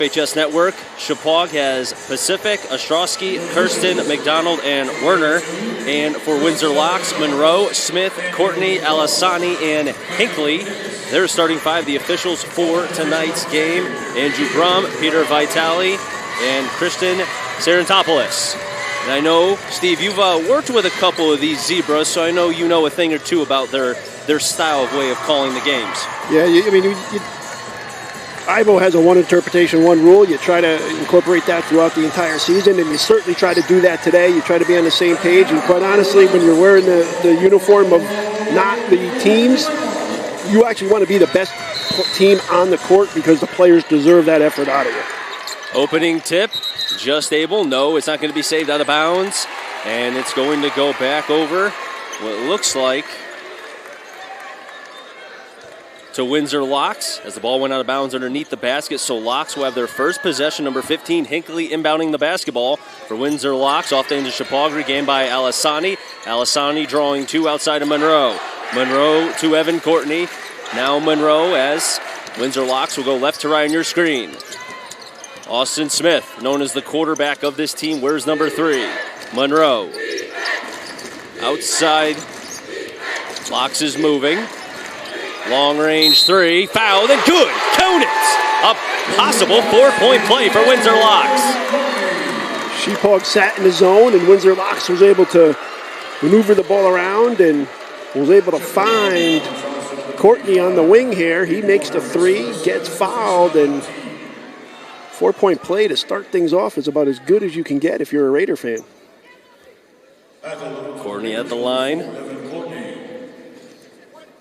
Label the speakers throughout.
Speaker 1: FHS Network. Shepaug has Pacific, Ostrowski, Kirsten, McDonald, and Werner. And for Windsor Locks, Monroe, Smith, Courtney, Alisani, and Hinckley. They're starting five, the officials for tonight's game. Andrew Brum, Peter Vitale, and Kristen Sarantopoulos. And I know, Steve, you've worked with a couple of these Zebras, so I know you know a thing or two about their style of way of calling the games.
Speaker 2: Yeah, IVO has a one interpretation, one rule. You try to incorporate that throughout the entire season, and you certainly try to do that today. You try to be on the same page, and quite honestly, when you're wearing the uniform of not the teams, you actually want to be the best team on the court because the players deserve that effort out of you.
Speaker 1: Opening tip, just able. No, it's not going to be saved out of bounds, and it's going to go back over what looks like to Windsor Locks as the ball went out of bounds underneath the basket. So Locks will have their first possession. Number 15, Hinckley inbounding the basketball for Windsor Locks. Off the end of Shepaug, regained by Alisani. Alisani drawing two outside of Monroe. Monroe to Evan Courtney. Now Monroe as Windsor Locks will go left to right on your screen. Austin Smith, known as the quarterback of this team, wears number 3. Monroe. Outside. Locks is moving. Long range 3. Foul, then good. Count it. A possible 4-point play for Windsor Locks.
Speaker 2: Shepaug sat in the zone, and Windsor Locks was able to maneuver the ball around and was able to find Courtney on the wing here. He makes the 3, gets fouled, and 4-point play to start things off is about as good as you can get if you're a Raider fan.
Speaker 1: Courtney at the line.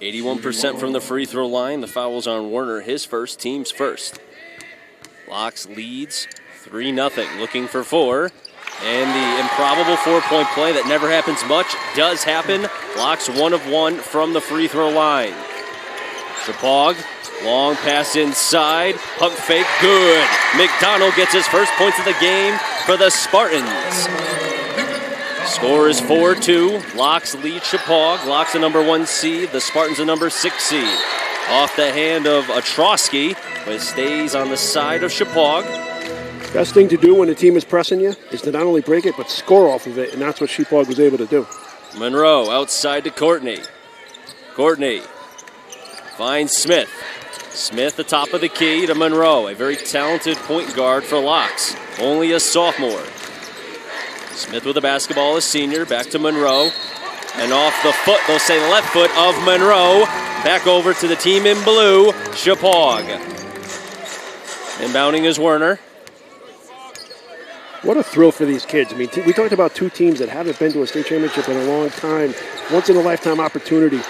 Speaker 1: 81% from the free throw line. The foul's on Werner, his first, team's first. Locks leads 3-0, looking for 4. And the improbable 4-point play that never happens much does happen. Locks 1 of 1 from the free throw line. Shepaug, long pass inside, pump fake, good. McDonald gets his first points of the game for the Spartans. Score is 4-2. Locks lead Shepaug. Locks the number 1 seed. The Spartans the number 6 seed. Off the hand of Ostrowski, but it stays on the side of Shepaug.
Speaker 2: Best thing to do when a team is pressing you is to not only break it, but score off of it, and that's what Shepaug was able to do.
Speaker 1: Monroe outside to Courtney. Courtney finds Smith. Smith, the top of the key to Monroe, a very talented point guard for Locks. Only a sophomore. Smith with the basketball, a senior, back to Monroe. And off the foot, they'll say left foot of Monroe. Back over to the team in blue, Shepaug. Inbounding is Werner.
Speaker 2: What a thrill for these kids. I mean, we talked about 2 teams that haven't been to a state championship in a long time. Once-in-a-lifetime opportunity.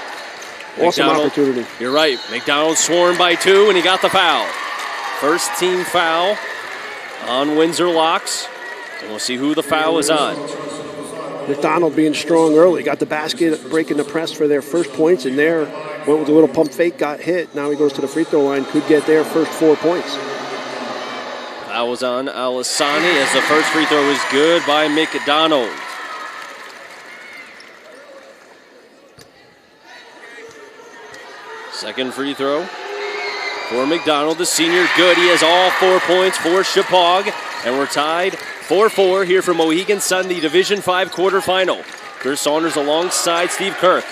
Speaker 2: Awesome opportunity. You're right.
Speaker 1: McDonald sworn by 2, and he got the foul. First team foul on Windsor Locks. And we'll see who the foul is on.
Speaker 2: McDonald being strong early. Got the basket, breaking the press for their first points, and there went with a little pump fake, got hit. Now he goes to the free throw line, could get their first 4 points.
Speaker 1: Foul was on Alisani as the first free throw is good by McDonald. Second free throw for McDonald, the senior, good. He has all 4 points for Shepaug, and we're tied 4-4 here from Mohegan Sun, the Division V quarterfinal. Chris Saunders alongside Steve Kirk.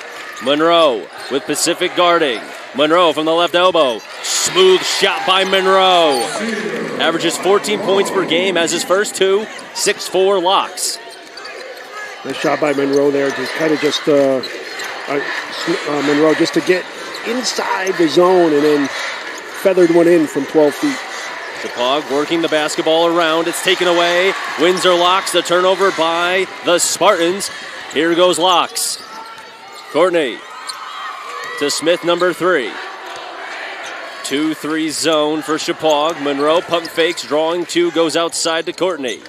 Speaker 1: Monroe with Pacific guarding. Monroe from the left elbow. Smooth shot by Monroe. Averages 14 points per game, has his first 2, 6-4 Locks.
Speaker 2: Nice shot by Monroe there, Monroe just to get inside the zone and then feathered one in from 12 feet.
Speaker 1: Shepaug working the basketball around. It's taken away. Windsor Locks, the turnover by the Spartans. Here goes Locks. Courtney to Smith, number 3. 2-3 zone for Shepaug. Monroe pump fakes, drawing 2, goes outside to Courtney.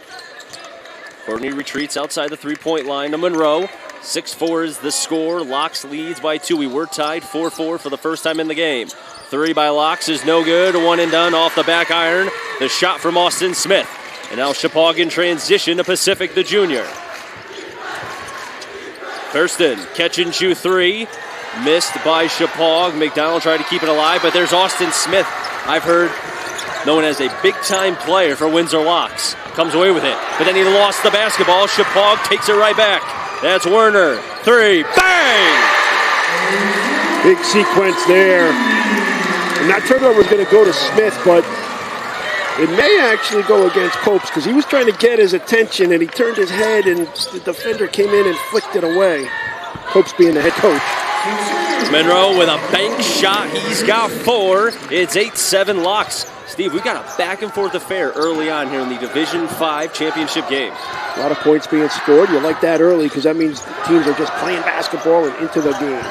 Speaker 1: Courtney retreats outside the 3-point line to Monroe. 6-4 is the score. Locks leads by 2. We were tied 4-4 for the first time in the game. 3 by Locks is no good. 1 and done off the back iron. The shot from Austin Smith. And now Shepaug in transition to Pacific, the junior. Kirsten, catch and shoot 3. Missed by Shepaug. McDonald tried to keep it alive, but there's Austin Smith. I've heard known as a big-time player for Windsor Locks. Comes away with it, but then he lost the basketball. Shepaug takes it right back. That's Werner. 3. Bang!
Speaker 2: Big sequence there. And that turnover was going to go to Smith, but it may actually go against Copes because he was trying to get his attention and he turned his head and the defender came in and flicked it away. Copes being the head coach.
Speaker 1: Monroe with a bank shot. He's got 4. It's 8-7 Locks. Steve, we've got a back-and-forth affair early on here in the Division 5 championship game.
Speaker 2: A lot of points being scored. You like that early because that means teams are just playing basketball and into the game.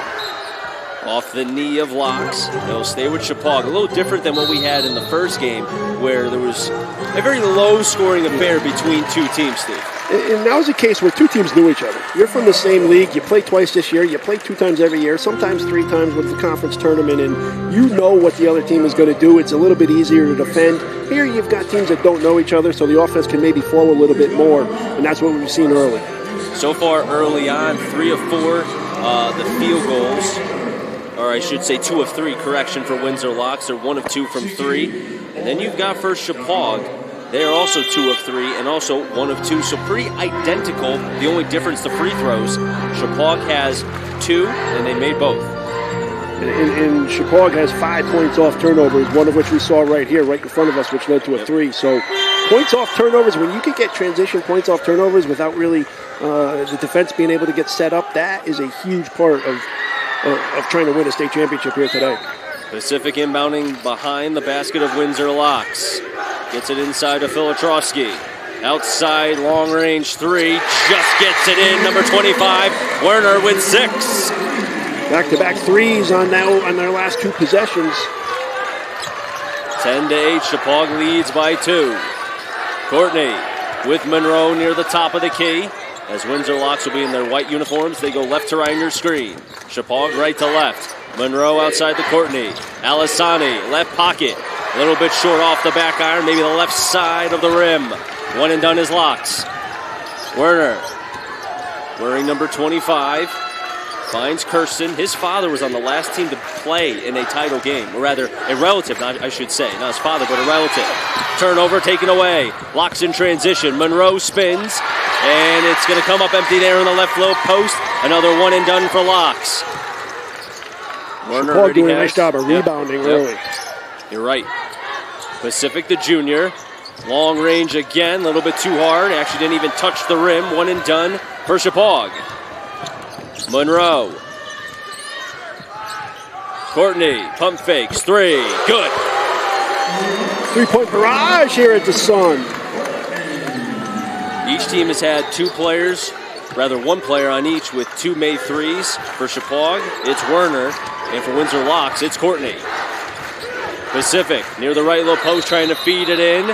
Speaker 1: Off the knee of Locks. They'll stay with Shepaug. A little different than what we had in the first game where there was a very low-scoring affair between two teams, Steve.
Speaker 2: And that was a case where two teams knew each other. You're from the same league. You play twice this year. You play 2 times every year, sometimes 3 times with the conference tournament, and you know what the other team is going to do. It's a little bit easier to defend. Here you've got teams that don't know each other, so the offense can maybe flow a little bit more, and that's what we've seen early.
Speaker 1: So far early on, 3 of 4, the field goals, or I should say 2 of 3, correction, for Windsor Locks. They're 1 of 2 from 3. And then you've got for Shepaug. They are also 2 of 3 and also 1 of 2, so pretty identical. The only difference, the free throws. Shepaug has 2, and they made both.
Speaker 2: And Shepaug has 5 points off turnovers, one of which we saw right here, right in front of us, which led to a 3. So points off turnovers, when you can get transition points off turnovers without really the defense being able to get set up, that is a huge part of trying to win a state championship here today.
Speaker 1: Pacific inbounding behind the basket of Windsor Locks. Gets it inside to Filatrowski. Outside, long range 3. Just gets it in. Number 25, Werner with 6.
Speaker 2: Back-to-back threes on their last 2 possessions.
Speaker 1: 10-8, Shepaug leads by 2. Courtney with Monroe near the top of the key. As Windsor Locks will be in their white uniforms, they go left to right on your screen. Shepaug right to left. Monroe outside the Courtney. Alisani, left pocket. A little bit short off the back iron, maybe the left side of the rim. 1 and done is Locks. Werner, wearing number 25, finds Kirsten. His father was on the last team to play in a title game, or rather, a relative, I should say. Not his father, but a relative. Turnover taken away. Locks in transition. Monroe spins, and it's going to come up empty there in the left low post. Another 1 and done for Locks. Werner
Speaker 2: Shepaug doing a nice job of rebounding early.
Speaker 1: You're right. Pacific, the junior. Long range again, a little bit too hard. Actually didn't even touch the rim. 1 and done for Shepaug. Monroe. Courtney, pump fakes, 3. Good.
Speaker 2: 3-point barrage here at the Sun.
Speaker 1: Each team has had 2 players, rather 1 player on each with 2 made 3s. For Shepaug, it's Werner. And for Windsor Locks, it's Courtney. Pacific near the right low post trying to feed it in.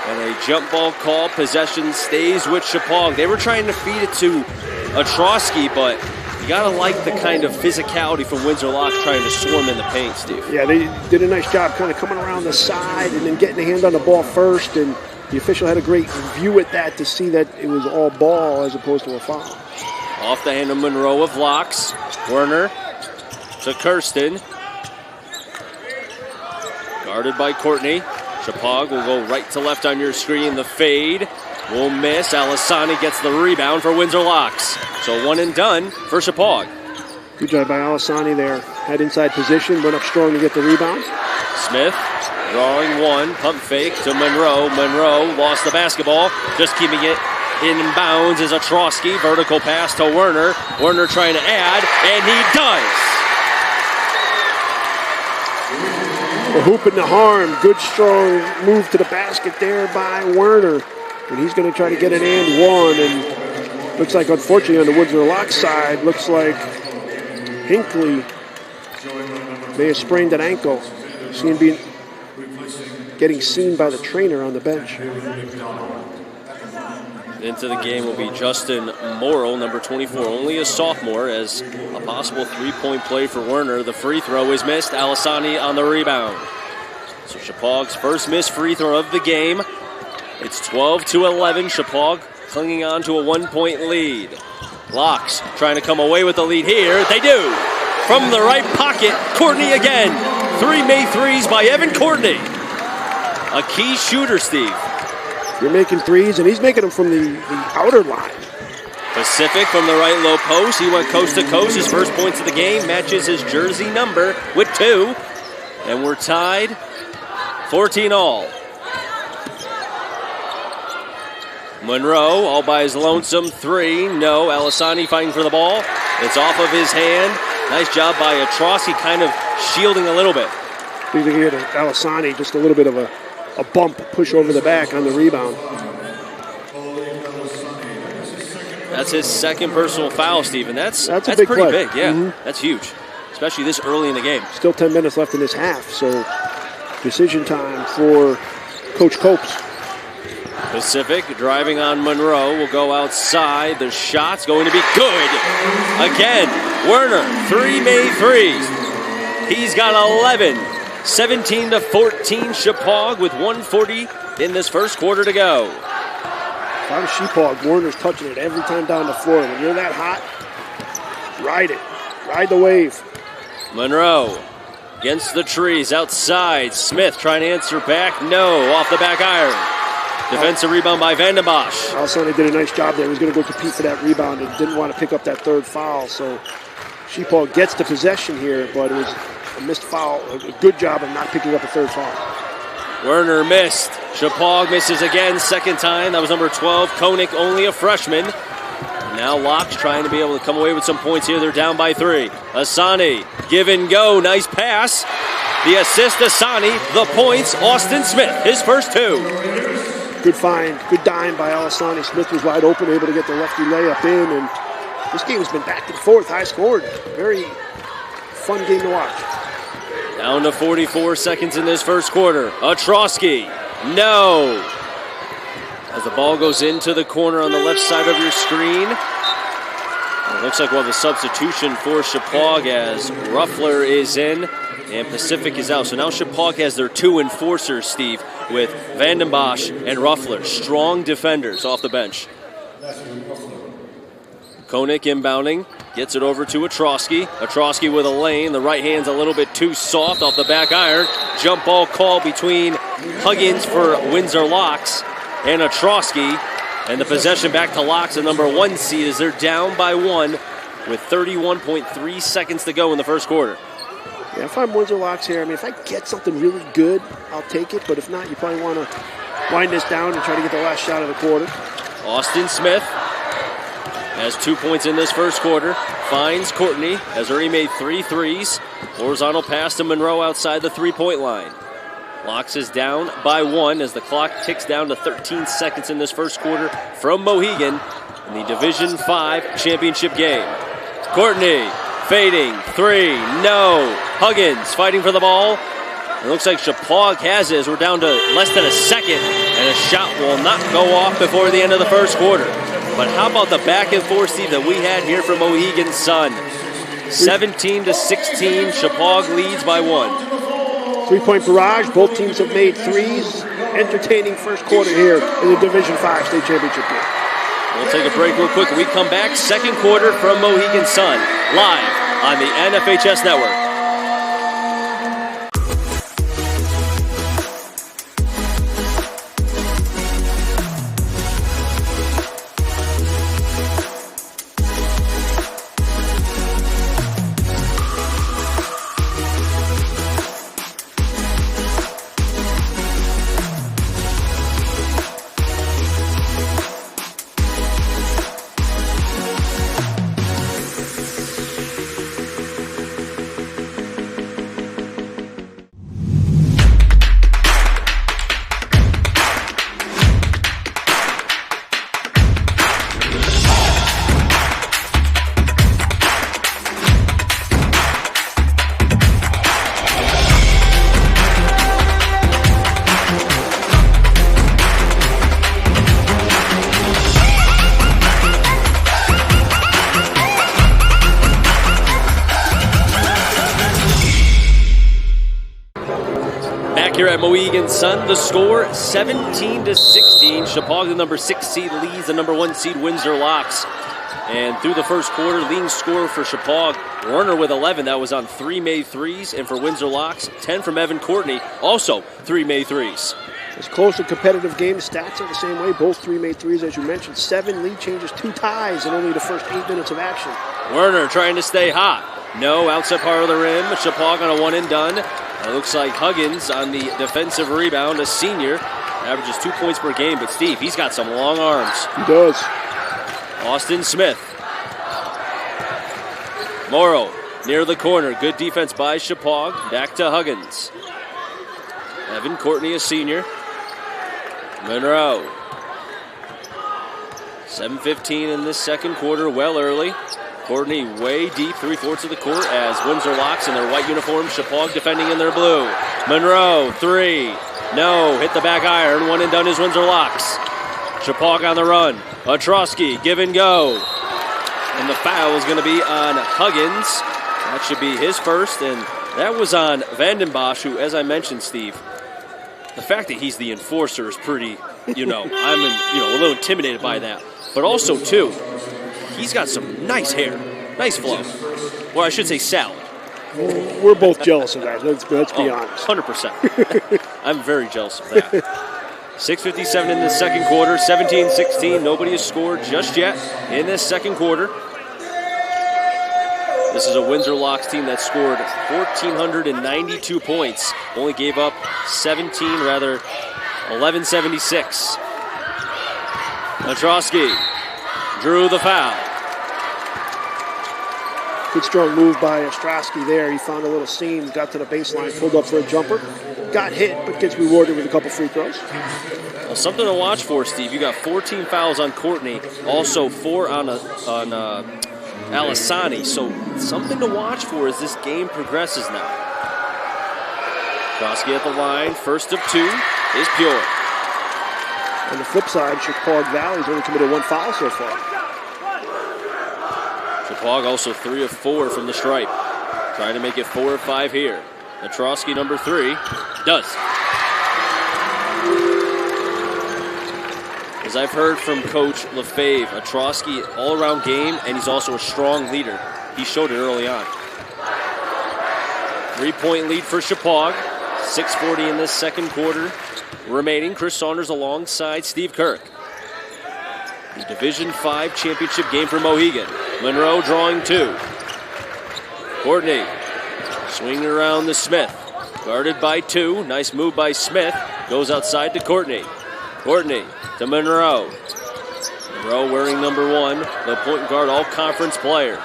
Speaker 1: And a jump ball call. Possession stays with Shepaug. They were trying to feed it to Atrosky, but you got to like the kind of physicality from Windsor Locks trying to swarm in the paint, Steve.
Speaker 2: Yeah, they did a nice job kind of coming around the side and then getting a hand on the ball first. And the official had a great view at that to see that it was all ball as opposed to a foul.
Speaker 1: Off the hand of Monroe of Locks. Werner to Kirsten. Guarded by Courtney. Shepaug will go right to left on your screen. The fade will miss. Alisani gets the rebound for Windsor Locks. So 1 and done for Shepaug.
Speaker 2: Good job by Alisani there. Had inside position, went up strong to get the rebound.
Speaker 1: Smith drawing 1. Pump fake to Monroe. Monroe lost the basketball. Just keeping it in bounds is Atrosky. Vertical pass to Werner. Werner trying to add, and he does.
Speaker 2: The hoop and the harm. Good, strong move to the basket there by Werner. And he's going to try to get an and 1. And looks like, unfortunately, on the Windsor Locks side, looks like Hinckley may have sprained an ankle. Getting seen by the trainer on the bench.
Speaker 1: Into the game will be Justin Morrill, number 24, only a sophomore, as a possible 3-point play for Werner. The free throw is missed. Alisani on the rebound. So Shepaug's first missed free throw of the game. It's 12-11. Shepaug clinging on to a 1-point lead. Locks trying to come away with the lead here. They do. From the right pocket, Courtney again. Three made threes by Evan Courtney. A key shooter, Steve.
Speaker 2: You're making threes, and he's making them from the outer line.
Speaker 1: Pacific from the right low post. He went coast to coast. His first points of the game matches his jersey number with 2. And we're tied 14 all. Monroe all by his lonesome 3. No. Alisani fighting for the ball. It's off of his hand. Nice job by Atrosky, kind of shielding a little bit.
Speaker 2: You can hear Alisani just a little bit of a bump, push over the back on the rebound.
Speaker 1: That's his second personal foul, Steve, and that's
Speaker 2: pretty
Speaker 1: big. Yeah, That's huge, especially this early in the game.
Speaker 2: Still 10 minutes left in this half, so decision time for Coach Copes.
Speaker 1: Pacific driving on Monroe will go outside. The shot's going to be good. Again, Werner, 3 made threes. He's got 11. 17-14, Shepaug with 1:40 in this first quarter to go.
Speaker 2: If I'm Shepaug, Werner's touching it every time down the floor. When you're that hot, ride it. Ride the wave.
Speaker 1: Monroe against the trees outside. Smith trying to answer back. No, off the back iron. Defensive rebound by Van den Bosch.
Speaker 2: Alisani did a nice job there. He was going to go compete for that rebound and didn't want to pick up that third foul. So Shepaug gets the possession here, but it was a missed foul. A good job of not picking up a third foul.
Speaker 1: Werner missed. Shepaug misses again, second time. That was number 12. Koenig, only a freshman. Now Locks trying to be able to come away with some points here. They're down by 3. Asani, give and go. Nice pass. The assist, Asani. The points, Austin Smith. His first 2.
Speaker 2: Good find. Good dime by Alisani. Smith was wide open, able to get the lefty layup in. And this game has been back and forth, high scored. Very fun game to watch.
Speaker 1: Down to 44 seconds in this first quarter. Atrosky. No. As the ball goes into the corner on the left side of your screen. It looks like we'll have a substitution for Shepaug as Ruffler is in and Pacific is out. So now Shepaug has their 2 enforcers, Steve, with Van den Bosch and Ruffler. Strong defenders off the bench. Koenig inbounding. Gets it over to Atrosky. Atrosky with a lane. The right hand's a little bit too soft off the back iron. Jump ball call between Huggins for Windsor Locks and Atrosky. And the possession back to Locks, the number 1 seed, as they're down by 1 with 31.3 seconds to go in the first quarter.
Speaker 2: Yeah, if I'm Windsor Locks here, I mean, if I get something really good, I'll take it. But if not, you probably want to wind this down and try to get the last shot of the quarter.
Speaker 1: Austin Smith has 2 points in this first quarter. Finds Courtney, has already made 3 threes. Horizontal pass to Monroe outside the 3-point line. Locks is down by 1 as the clock ticks down to 13 seconds in this first quarter from Mohegan in the Division V championship game. Courtney fading, 3, no. Huggins fighting for the ball. It looks like Shepaug has it as we're down to less than a second, and a shot will not go off before the end of the first quarter. But how about the back and forth, Steve, that we had here from Mohegan Sun? 17-16, Shepaug leads by 1.
Speaker 2: 3-point barrage. Both teams have made threes. Entertaining first quarter here in the Division V state championship game.
Speaker 1: We'll take a break real quick. When we come back, second quarter from Mohegan Sun, live on the NFHS Network. Here at Mohegan Sun, the score 17-16. Shepaug, the number 6 seed, leads the number 1 seed Windsor Locks. And through the first quarter, leading scorer for Shepaug, Werner with 11. That was on 3 made threes. And for Windsor Locks, 10 from Evan Courtney, also 3 made threes.
Speaker 2: It's close and competitive game. Stats are the same way. Both 3 made threes, as you mentioned. 7 lead changes, 2 ties in only the first 8 minutes of action.
Speaker 1: Werner trying to stay hot. No, outside part of the rim. Shepaug on a 1-and-done. It looks like Huggins on the defensive rebound, a senior. Averages 2 points per game, but Steve, he's got some long arms.
Speaker 2: He does.
Speaker 1: Austin Smith. Morrow near the corner. Good defense by Shepaug. Back to Huggins. Evan Courtney, a senior. Monroe. 7:15 in this second quarter, well early. Courtney way deep, 3/4 of the court as Windsor Locks in their white uniform. Shepaug defending in their blue. Monroe, 3. No, hit the back iron. 1-and-done is Windsor Locks. Shepaug on the run. Ostrowski, give and go. And the foul is going to be on Huggins. That should be his first, and that was on Vandenbosch, who, as I mentioned, Steve, the fact that he's the enforcer is pretty, I'm a little intimidated by that. But also, too, he's got some nice hair, nice flow. Well, I should say salad.
Speaker 2: We're both jealous of that. Let's be honest.
Speaker 1: 100%. I'm very jealous of that. 6:57 in the second quarter, 17-16. Nobody has scored just yet in this second quarter. This is a Windsor Locks team that scored 1,492 points. Only gave up 1176. Ostrowski drew the foul.
Speaker 2: Good strong move by Ostrowski there. He found a little seam, got to the baseline, pulled up for a jumper. Got hit, but gets rewarded with a couple free throws.
Speaker 1: Well, something to watch for, Steve. You got 14 fouls on Courtney, also 4 on Alisani. So something to watch for as this game progresses now. Ostrowski at the line, first of 2 is pure.
Speaker 2: On the flip side, Shepaug Valley's only committed 1 foul so far.
Speaker 1: Shepaug also 3 of 4 from the stripe. Trying to make it 4 of 5 here. Ostrowski, number 3, does. As I've heard from Coach Lefebvre, Ostrowski all-around game, and he's also a strong leader. He showed it early on. 3-point lead for Shepaug. 6:40 in this second quarter remaining. Chris Saunders alongside Steve Kirk. The Division V championship game for Mohegan. Monroe drawing 2. Courtney swinging around to Smith. Guarded by 2. Nice move by Smith. Goes outside to Courtney. Courtney to Monroe. Monroe wearing number 1. The point guard all-conference player.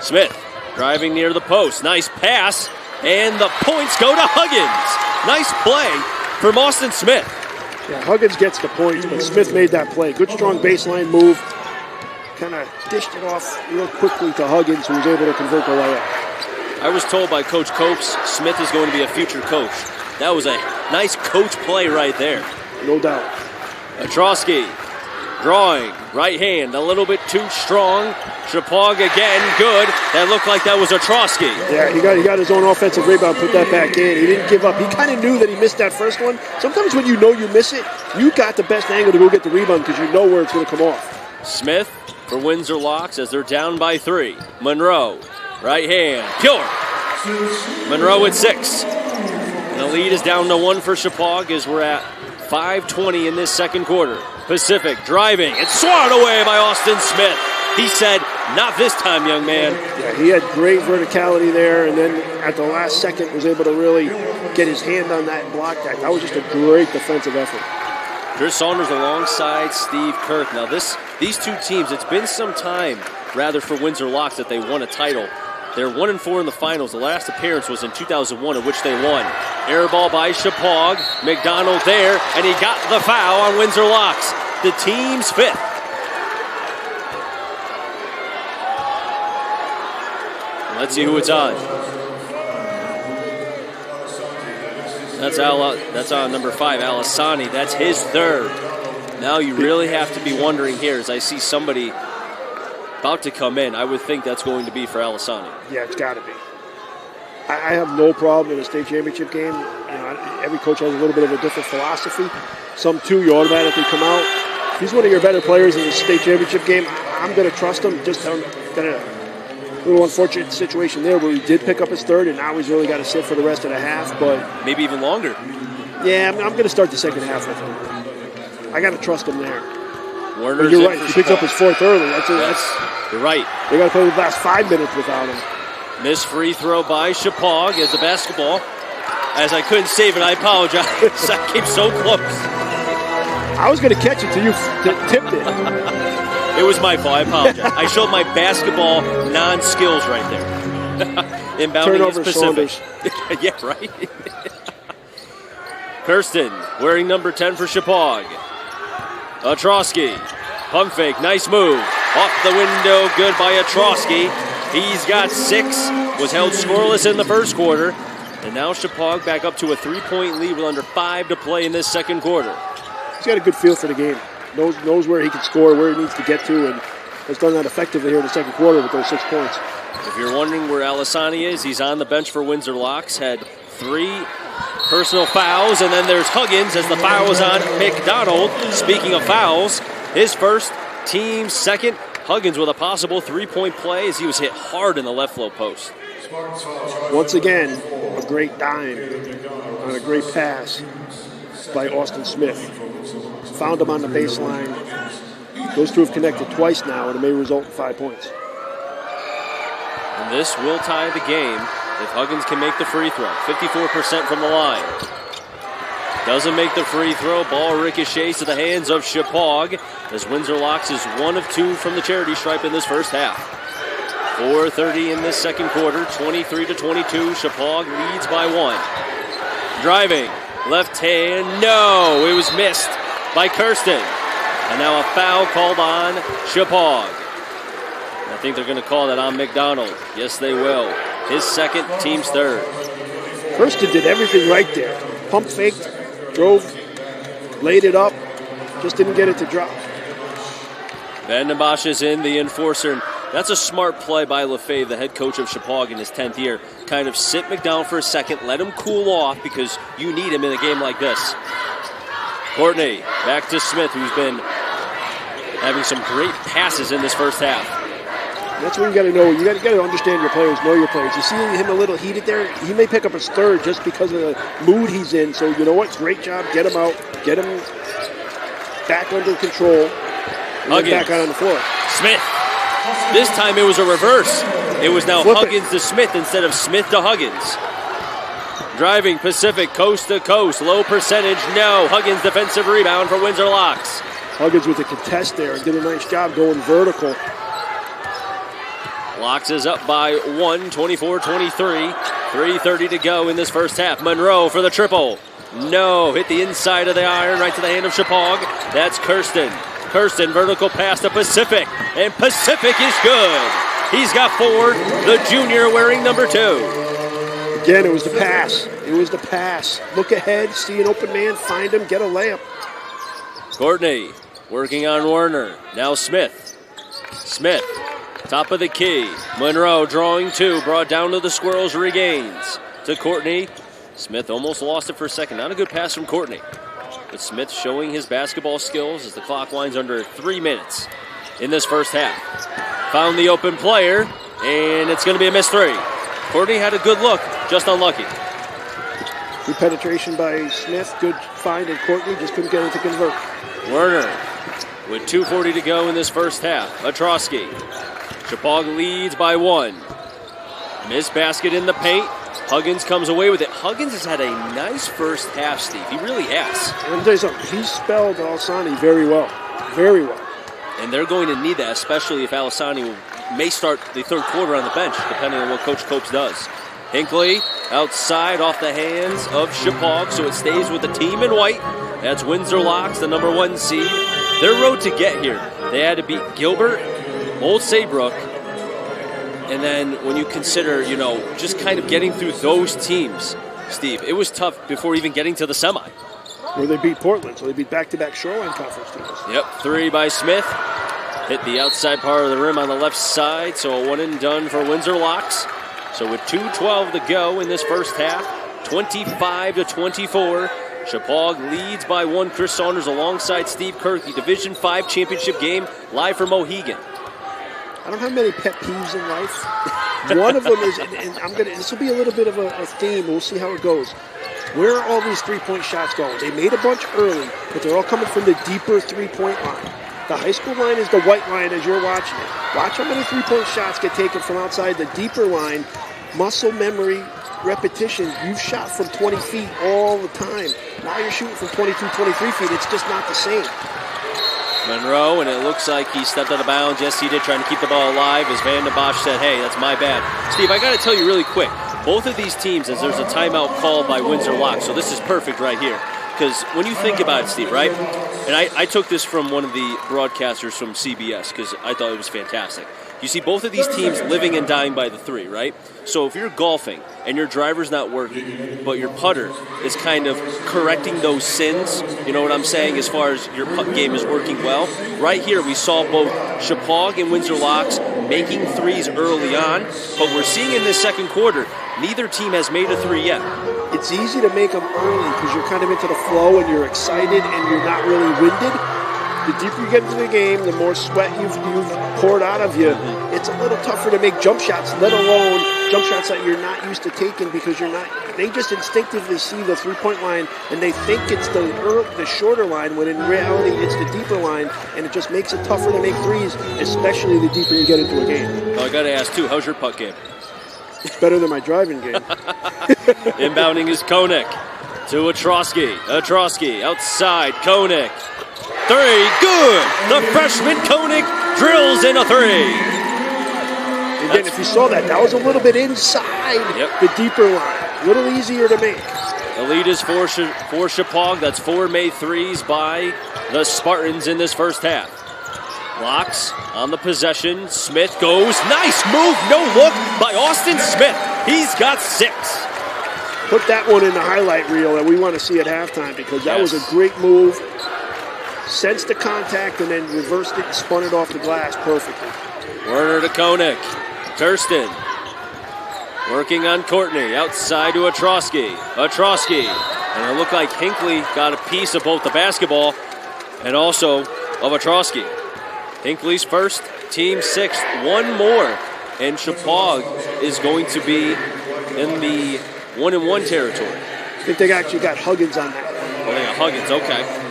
Speaker 1: Smith driving near the post. Nice pass. And the points go to Huggins. Nice play from Austin Smith.
Speaker 2: Yeah, Huggins gets the points, but Smith made that play. Good, strong baseline move. Kind of dished it off real quickly to Huggins, who was able to convert the layup.
Speaker 1: I was told by Coach Copes Smith is going to be a future coach. That was a nice coach play right there.
Speaker 2: No doubt.
Speaker 1: Ostrowski drawing, right hand, a little bit too strong. Shepaug again, good. That looked like that was Ostrowski.
Speaker 2: Yeah, he got his own offensive rebound, put that back in. He didn't give up. He kind of knew that he missed that first one. Sometimes when you know you miss it, you got the best angle to go get the rebound because you know where it's going to come off.
Speaker 1: Smith for Windsor Locks as they're down by 3. Monroe, right hand, pure. Monroe with 6. And the lead is down to 1 for Shepaug as we're at 5:20 in this second quarter. Pacific driving. It's swatted away by Austin Smith. He said, not this time, young man.
Speaker 2: Yeah, he had great verticality there, and then at the last second was able to really get his hand on that and block that. That was just a great defensive effort.
Speaker 1: Chris Saunders alongside Steve Kirk. Now these two teams, it's been some time, rather, for Windsor Locks that they won a title. They're 1-4 in the finals. The last appearance was in 2001, in which they won. Air ball by Shepaug. McDonald there, and he got the foul on Windsor Locks. The team's 5th. Let's see who it's on. That's on number 5, Alisani. That's his 3rd. Now you really have to be wondering here as I see somebody about to come in. I would think that's going to be for Alisani.
Speaker 2: Yeah, it's got to be. I have no problem in a state championship game. Every coach has a little bit of a different philosophy. Some, too, you automatically come out he's one of your better players in the state championship game, I'm going to trust him. Just got a little unfortunate situation there where he did pick up his third, and now he's really got to sit for the rest of the half. But
Speaker 1: maybe even longer.
Speaker 2: Yeah, I'm going to start the second half with him. I got to trust him there.
Speaker 1: Warner's
Speaker 2: you're right. He picks up his fourth early.
Speaker 1: You're right.
Speaker 2: They got to play the last 5 minutes without him.
Speaker 1: Missed free throw by Shepaug as the basketball. As I couldn't save it, I apologize. I came so close.
Speaker 2: I was going to catch it till you tipped it.
Speaker 1: It was my fault. I apologize. I showed my basketball non-skills right there. Inbounding is Pacific. Yeah, right. Kirsten wearing number 10 for Shepaug. Ostrowski. Pump fake. Nice move. Off the window. Good by Ostrowski. He's got 6. Was held scoreless in the first quarter. And now Shepaug back up to a 3-point lead with under 5 to play in this second quarter.
Speaker 2: He's got a good feel for the game. Knows where he can score, where he needs to get to, and has done that effectively here in the second quarter with those 6 points.
Speaker 1: If you're wondering where Alisani is, he's on the bench for Windsor Locks. Had 3 personal fouls, and then there's Huggins as the foul was on McDonald. Speaking of fouls, his first, team's second. Huggins with a possible 3-point play as he was hit hard in the left low post.
Speaker 2: Once again, a great dime on a great pass by Austin Smith. Found him on the baseline. Those two have connected twice now, and it may result in 5 points.
Speaker 1: And this will tie the game if Huggins can make the free throw. 54% from the line. Doesn't make the free throw. Ball ricochets to the hands of Shepaug as Windsor Locks is 1 of 2 from the charity stripe in this first half. 4:30 in this second quarter, 23-22. Shepaug leads by 1. Driving, left hand, no, it was missed by Kirsten. And now a foul called on Shepaug. I think they're going to call that on McDonald. Yes, they will. His second, team's third.
Speaker 2: Kirsten did everything right there. Pump faked, drove, laid it up, just didn't get it to drop.
Speaker 1: Vandenbosch is in, the enforcer. That's a smart play by Lefebvre, the head coach of Shepaug in his 10th year. Kind of sit McDonald for a second, let him cool off because you need him in a game like this. Courtney back to Smith, who's been having some great passes in this first half.
Speaker 2: That's what you got to know. You got to understand your players, know your players. You see him a little heated there. He may pick up his third just because of the mood he's in. So you know what? Great job. Get him out. Get him back under control. And back out on the floor.
Speaker 1: Smith. This time it was a reverse. It was now Huggins to Smith instead of Smith to Huggins. Driving Pacific coast to coast. Low percentage. No. Huggins defensive rebound for Windsor Locks.
Speaker 2: Huggins with the contest there. Did a nice job going vertical.
Speaker 1: Locks is up by 1, 24-23. 3:30 to go in this first half. Monroe for the triple. No. Hit the inside of the iron right to the hand of Shepaug. That's Kirsten. Kirsten, vertical pass to Pacific. And Pacific is good. He's got 4. The junior wearing number 2.
Speaker 2: Again, it was the pass. It was the pass. Look ahead, see an open man, find him, get a layup.
Speaker 1: Courtney working on Werner. Now Smith. Smith, top of the key. Monroe drawing 2, brought down to the Squirrels, regains. To Courtney. Smith almost lost it for a second. Not a good pass from Courtney. But Smith showing his basketball skills as the clock winds under 3 minutes in this first half. Found the open player, and it's going to be a missed 3. Courtney had a good look, just unlucky.
Speaker 2: Good penetration by Smith, good find, and Courtney just couldn't get it to convert.
Speaker 1: Werner with 2:40 to go in this first half. Ostrowski. Shepaug leads by 1. Missed basket in the paint. Huggins comes away with it. Huggins has had a nice first half, Steve. He really has.
Speaker 2: Let me tell you something. He spelled Alisani very well. Very well.
Speaker 1: And they're going to need that, especially if Alisani may start the third quarter on the bench, depending on what Coach Copes does. Hinckley outside off the hands of Shepaug, so it stays with the team in white. That's Windsor Locks, the number 1 seed. Their road to get here, they had to beat Gilbert, Old Saybrook, and then when you consider, just kind of getting through those teams, Steve, it was tough before even getting to the semi.
Speaker 2: Where they beat Portland, so they beat back-to-back Shoreline Conference teams.
Speaker 1: Yep, 3 by Smith. Hit the outside part of the rim on the left side, so a 1 and done for Windsor Locks. So with 2:12 to go in this first half, 25-24, Shepaug leads by 1. Chris Saunders alongside Steve Kirk, the Division V championship game, live from Mohegan.
Speaker 2: I don't have many pet peeves in life. One of them is, and this will be a little bit of a theme, we'll see how it goes. Where are all these three-point shots going? They made a bunch early, but they're all coming from the deeper three-point line. The high school line is the white line as you're watching it. Watch how many three-point shots get taken from outside the deeper line. Muscle memory, repetition. You've shot from 20 feet all the time. Now you're shooting from 22, 23 feet. It's just not the same.
Speaker 1: Monroe, and it looks like he stepped out of bounds. Yes, he did, trying to keep the ball alive as Van de Bosch said, hey, that's my bad. Steve, I got to tell you really quick, both of these teams, as there's a timeout called by Windsor Locks, so this is perfect right here. Because when you think about it, Steve, right, and I took this from one of the broadcasters from CBS because I thought it was fantastic. You see both of these teams living and dying by the three, right? So if you're golfing and your driver's not working, but your putter is kind of correcting those sins, you know what I'm saying, as far as your putt game is working well, right here we saw both Shepaug and Windsor Locks making threes early on, but we're seeing in this second quarter, neither team has made a three yet.
Speaker 2: It's easy to make them early because you're kind of into the flow and you're excited and you're not really winded. The deeper you get into the game, the more sweat you've poured out of you. It's a little tougher to make jump shots, let alone jump shots that you're not used to taking because you're not. They just instinctively see the three-point line and they think it's the shorter line when in reality it's the deeper line, and it just makes it tougher to make threes, especially the deeper you get into a game.
Speaker 1: Well, I got to ask too, how's your putt game?
Speaker 2: It's better than my driving game.
Speaker 1: Inbounding is Koenig to Ostrowski. Ostrowski outside, Koenig. Three, good! The freshman Koenig drills in a three.
Speaker 2: Again, if you saw that was a little bit inside the deeper line. A little easier to make.
Speaker 1: The lead is for Shepaug. That's 4 made threes by the Spartans in this first half. Locks on the possession. Smith goes. Nice move, no look by Austin Smith. He's got 6.
Speaker 2: Put that one in the highlight reel that we want to see at halftime because that was a great move. Sensed the contact and then reversed it and spun it off the glass perfectly.
Speaker 1: Werner to Koenig. Kirsten working on Courtney. Outside to Ostrowski. Ostrowski. And it looked like Hinckley got a piece of both the basketball and also of Ostrowski. Hinckley's first, team 6th. One more. And Shepaug is going to be in the 1-and-1 territory.
Speaker 2: I think they actually got Huggins on that.
Speaker 1: Oh, they got Huggins, okay.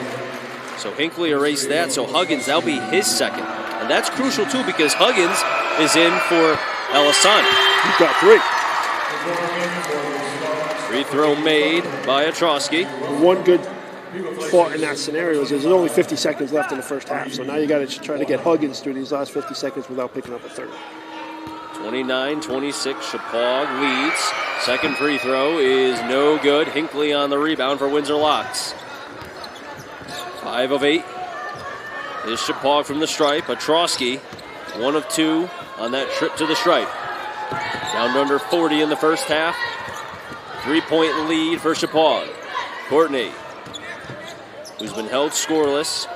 Speaker 1: So Hinckley erased that, so Huggins, that'll be his second. And that's crucial, too, because Huggins is in for Elisani.
Speaker 2: He's got 3.
Speaker 1: Free throw made by Ostrowski.
Speaker 2: One good thought in that scenario is there's only 50 seconds left in the first half, so now you got to try to get Huggins through these last 50 seconds without picking up a third.
Speaker 1: 29-26, Shepaug leads. Second free throw is no good. Hinckley on the rebound for Windsor Locks. 5 of 8 is Shepaug from the stripe. Ostrowski, 1 of 2 on that trip to the stripe. Down to under 40 in the first half. 3-point lead for Shepaug. Courtney, who's been held scoreless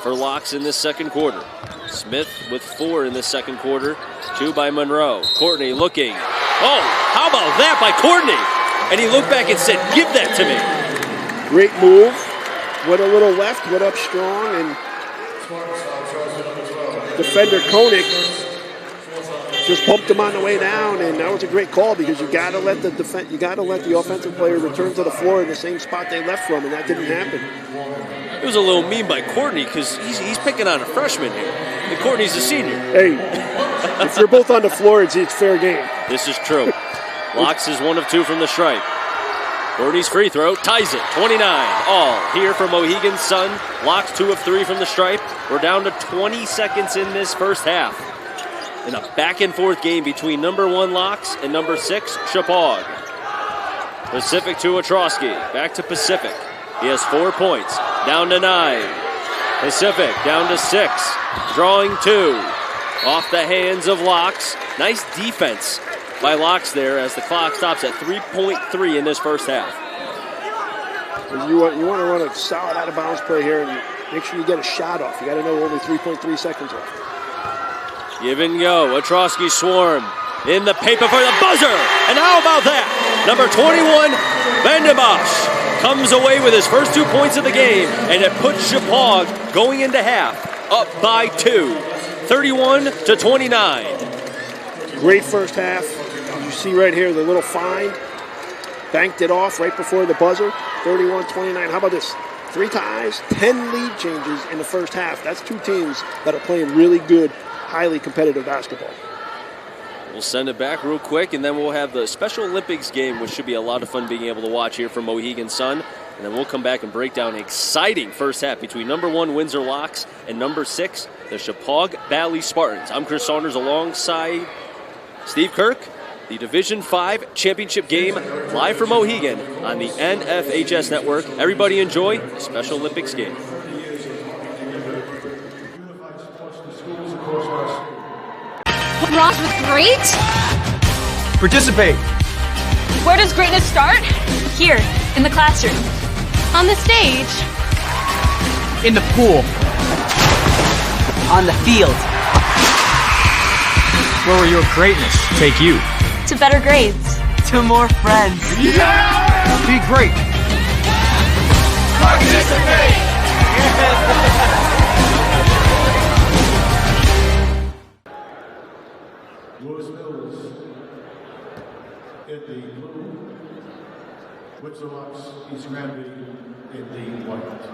Speaker 1: for Locks in this second quarter. Smith with 4 in this second quarter. 2 by Monroe. Courtney looking. Oh, how about that by Courtney? And he looked back and said, give that to me.
Speaker 2: Great move. Went a little left, went up strong, and defender Koenig just bumped him on the way down, and that was a great call because you got to let the offensive player return to the floor in the same spot they left from, and that didn't happen.
Speaker 1: It was a little mean by Courtney because he's picking on a freshman here, and Courtney's a senior.
Speaker 2: Hey, if you're both on the floor, it's fair game.
Speaker 1: This is true. Locks is 1 of 2 from the stripe. Courtney's free throw ties it, 29 all here for Mohegan's Sun. Locks 2 of 3 from the stripe. We're down to 20 seconds in this first half. In a back-and-forth game between number 1 Locks and number 6 Shepaug. Pacific to Ostrowski, back to Pacific. He has 4 points, down to 9. Pacific down to 6, drawing 2. Off the hands of Locks. Nice defense by Locks there as the clock stops at 3.3 in this first half.
Speaker 2: You want to run a solid out-of-bounds play here and make sure you get a shot off. You got to know only 3.3 seconds left.
Speaker 1: Give and go. Ostrowski swarm in the paper for the buzzer. And how about that? Number 21, Van de Bosch comes away with his first 2 points of the game, and it puts Shepaug going into half up by 2, 31-29.
Speaker 2: Great first half. As you see right here, the little find. Banked it off right before the buzzer, 31-29. How about this? 3 ties, 10 lead changes in the first half. That's 2 teams that are playing really good, highly competitive basketball.
Speaker 1: We'll send it back real quick, and then we'll have the Special Olympics game, which should be a lot of fun being able to watch here from Mohegan Sun. And then we'll come back and break down an exciting first half between number 1 Windsor Locks and number 6, the Shepaug Valley Spartans. I'm Chris Saunders alongside Steve Kirk. The Division 5 championship game live from Mohegan on the NFHS network. Everybody enjoy the Special Olympics game.
Speaker 3: Ross was great.
Speaker 4: Participate.
Speaker 3: Where does greatness start? Here, in the classroom. On the stage.
Speaker 4: In the pool.
Speaker 5: On the field.
Speaker 4: Where will your greatness take you?
Speaker 3: To better grades.
Speaker 5: To more friends.
Speaker 4: Yeah! Be great.
Speaker 6: Participate! Lewis Mills in the blue. Windsor Locks, East Granby in the white.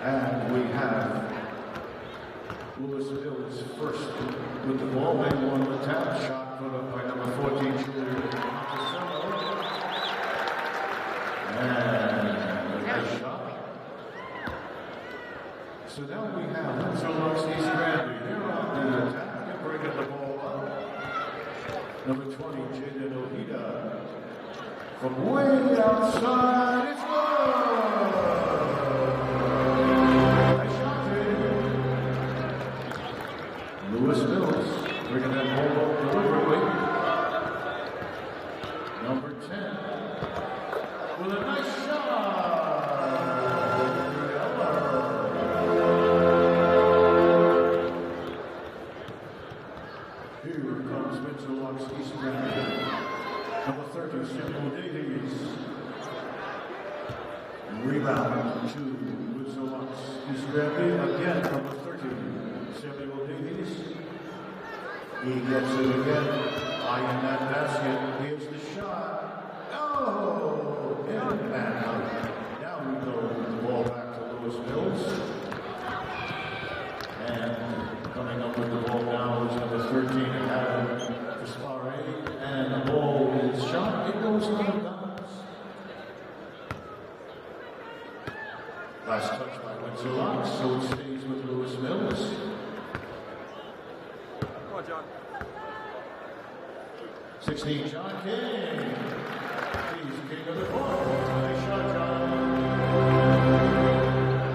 Speaker 6: And we have Lewis Mills first with the ball. They won the tap shot put up by number 14, Julia. And a nice shot. So now we have Windsor Locks East Granby. They're on the attack. They're bringing the ball up. Number 20, Jaden Ojeda. From way outside, it's good. Lewis Mills bringing that ball up deliberately. Number 10 with a nice shot. Here comes Windsor Locks East Granby. Number 30, Shepaug Davies. Rebound to Windsor Locks East Granby. Again, number 30. Shepaug Davies. He gets it again. Eyeing that basket. Here's the shot. Oh! And now we go with the ball back to Lewis Mills. And coming up with the ball now is number 13, Adam Kaspare. And the ball is shot. It goes out of bounds. Last touch by Windsor Locks, so it stays with Lewis Mills. 16, John King. He's king of the court. Nice shot, John.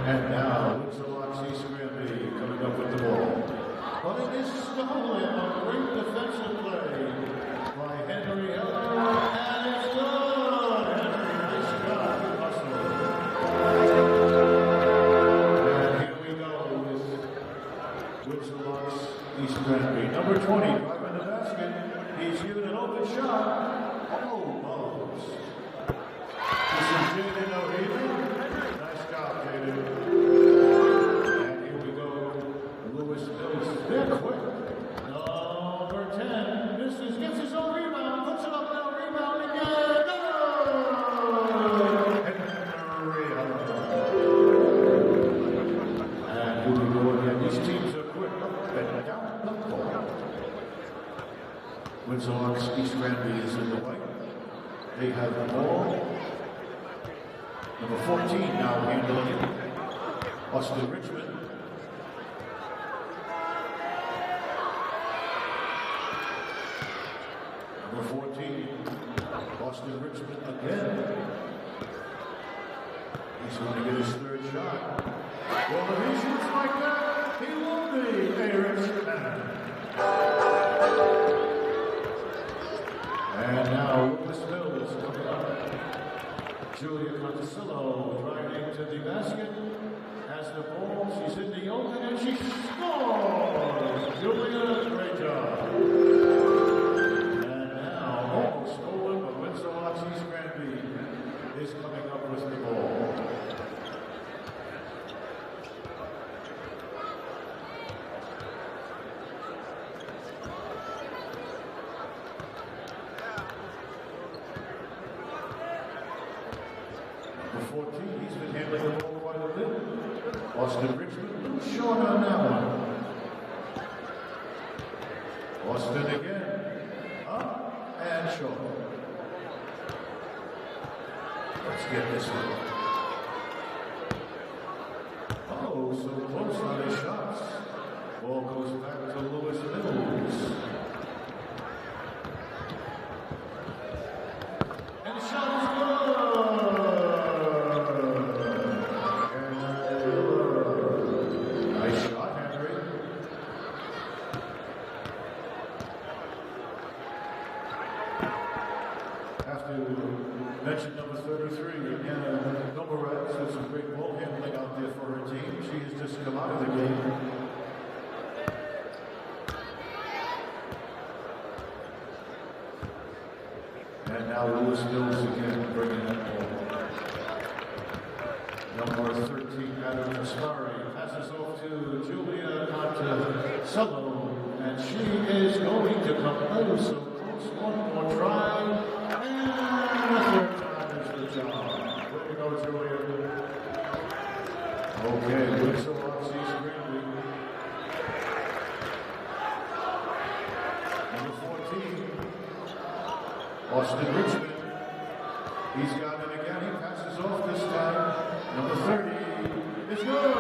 Speaker 6: And now, Windsor Locks East Granby coming up with the ball. But it is stolen. A great defensive play by Henry Heller. And it's good. Henry, nice job. Good hustle. And here we go with Windsor Locks East Granby. Number 20, driving the basket. He's given an open shot. Oh, balls. This is Jaden Ojeda. Nice job, Jaden. And here we go. Lewis Mills. They're quick. Number 10. Misses. Gets his own rebound. Puts it up now. Rebound again. And here we go again. These teams are quick. And down the ball. Windsor Locks East Granby is in the white. They have the ball. Number 14 now handling it. Austin Richmond. Number 14, Boston Richmond again. He's going to get his third shot. Well, if he shoots like that, he will be a Richmond. And now Lewis Mills coming up. Julia Conticello driving to the basket. Has the ball. She's in the open and she scores. Julia, great job. And now almost stolen, but Windsor East Granby is coming up with the ball. Number 14, he's been handling the ball quite a bit. Boston Richmond, a little short on that one. Boston again. Up and short. Let's get this one. Oh, so close on his shots. Ball goes back to Lewis Mills. And the shot is good. Nice shot, Henry. Have to mention number 33, Anna Nomaretz, with some great ball handling out there for her team. She has just come out of the game. And now Lewis Mills again bringing that ball. Number 13, Adam Kaspari, passes off to Julia Conticello, and she is going to come out. So close, one more try, and the third time is the job. Way to go, Julia. Okay, Windsor East Granby. Number 14, Boston Richmond. He's got it again. He passes off this time. Number 30 is good.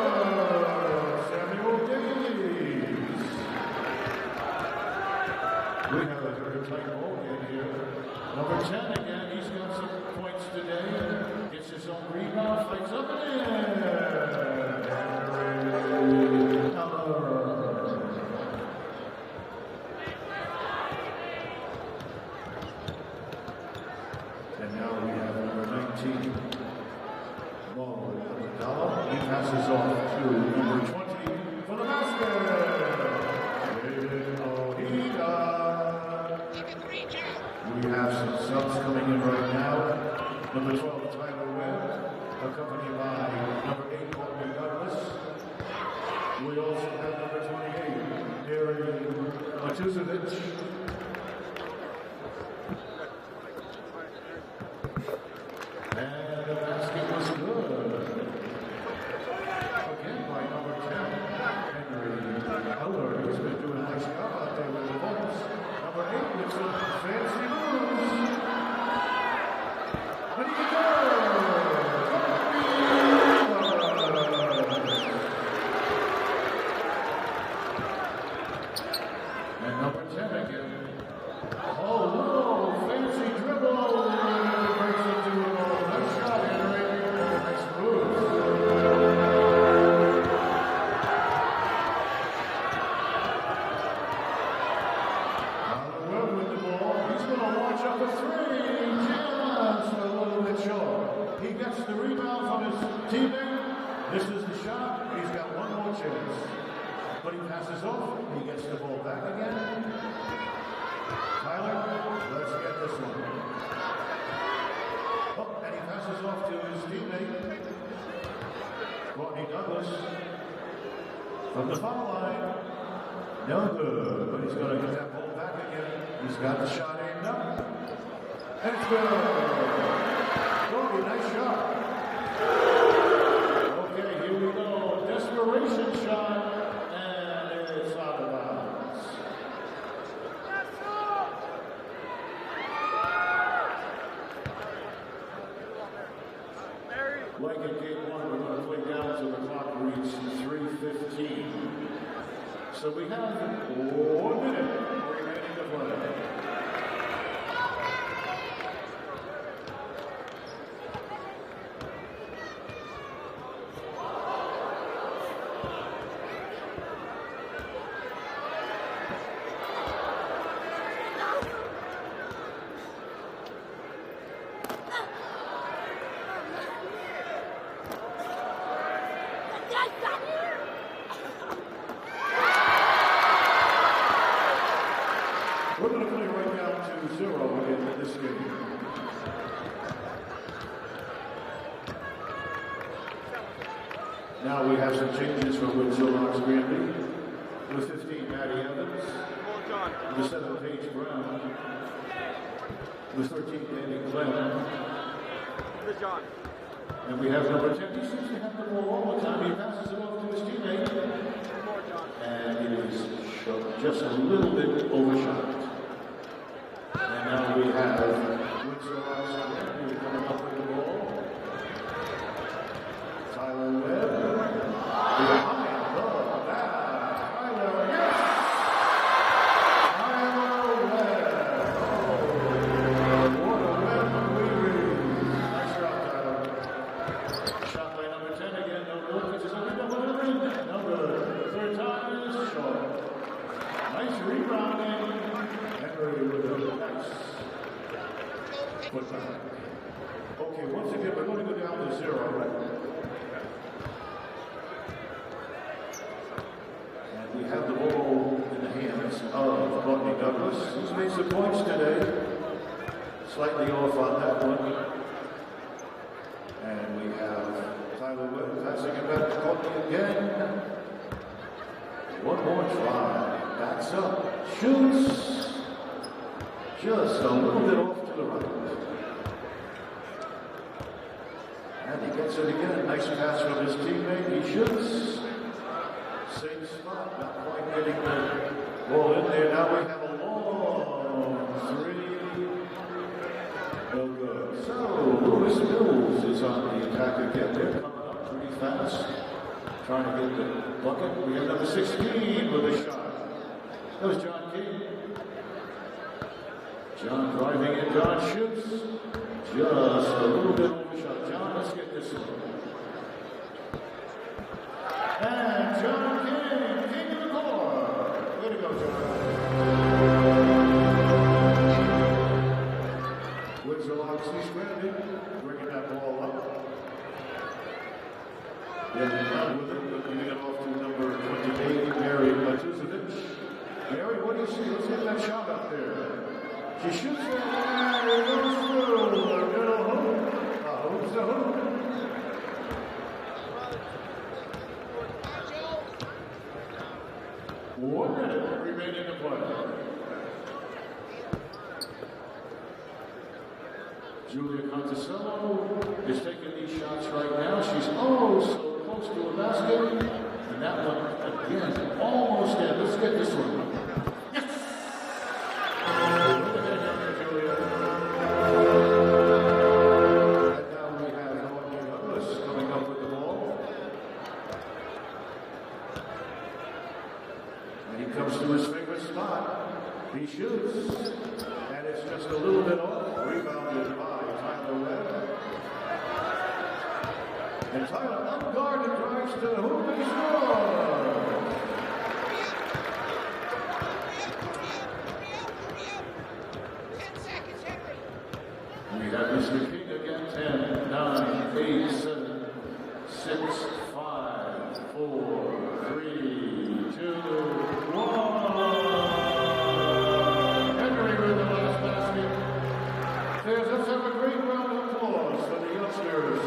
Speaker 6: Samuel Davies. We have a very tight ball game here. Number 10 again. He's got some points today. Gets his own rebound. Fights up and in. And now we have number 19, Lord Abdallah. He passes off to number 20 for the basket. We have some subs coming in right now. Number 12, Tyler Webb, accompanied by number 8, Courtney Douglas. We also have number 28, Harry Matuzovic. And the basket was good. Again by number 10, Henry Eller, who's been doing a nice job out there with the Bulls. Number 8 with some fancy moves. And he and number 10 again. Oh, fancy dribble. Breaks into a ball. Nice shot, Henry. Nice move. Webb with the ball. He's going to launch up a three. Just a little bit short. He gets the rebound from his teammate. This is the shot. He's got one more chance. But he passes off. He gets the ball back again. Tyler, let's get this one. Oh, and he passes off to his teammate, Courtney Douglas, from the foul line. No good, but he's going to get that ball back again. He's got the shot aimed up. And it's good. Courtney, nice shot. Okay, here we go. Desperation shot, and it's out of bounds. Like in game one, we're going to play down to the clock reads 3:15. So we have 1 minute remaining to play. We're going to play right down to 0 in this game. Now we have some changes for Windsor Locks Granby. With 15, Maddie Evans. With 7, Paige Brown. With 13, Danny Clem. And we have number 10. He seems to have the ball all the time. He passes it off to his teammate. And it is just a little bit overshot. And now we have Windsor Locks Granby coming up with the ball. Tyler Webb. Behind the back. Tyler, yes! Tyler Webb. Oh, what a Webb we read. Nice shot, Tyler. Shot by number 10 again. No good. Pitches up and double every. No good. Third time is short. Nice rebounding. Henry with a nice putback. Okay, once again, we're going to go down to 0. We have the ball in the hands of Rodney Douglas, who's made some points today. Slightly off on that one. And we have Tyler Webb passing it back to Rodney again. One more try. Backs up. Shoots. Just a little bit off to the right. And he gets it again. Nice pass from his teammate. He shoots. Same spot, not quite getting the ball in there. Now we have a long 3. No good. So, Lewis Mills is on the attack again. They're coming up pretty fast. Trying to get the bucket. We have number 16 with a shot. That was John King. John driving in. John shoots. Just a little bit overshot. John, let's get this one. And John King of the court. Way to go, John. Windsor Locks East Granby, bringing that ball up. Yeah, not with it, but giving it off to number 28, Mary Matuzovic. Mary, what do you see? Let's get that shot up there. She shoots it, and it goes through. A middle hoop. Hoop's the hoop. 1 minute remaining to play. Julia Conticello is taking these shots right now. She's oh so close to a basket. And that one, again, almost in. Let's get this one. Yes! Julia. And now we have Rodney Douglas coming up with the ball. And he comes to his favorite spot. He shoots. And it's just a little bit off. Rebounded by Tyler Webb. And Tyler unguarded drives to the hoop and he scores. We have Mr. King again. 10, 9, 8, 7, 6, 5, 4, 3, 2, 1. Henry with the last basket. Let's have a great round of applause for the youngsters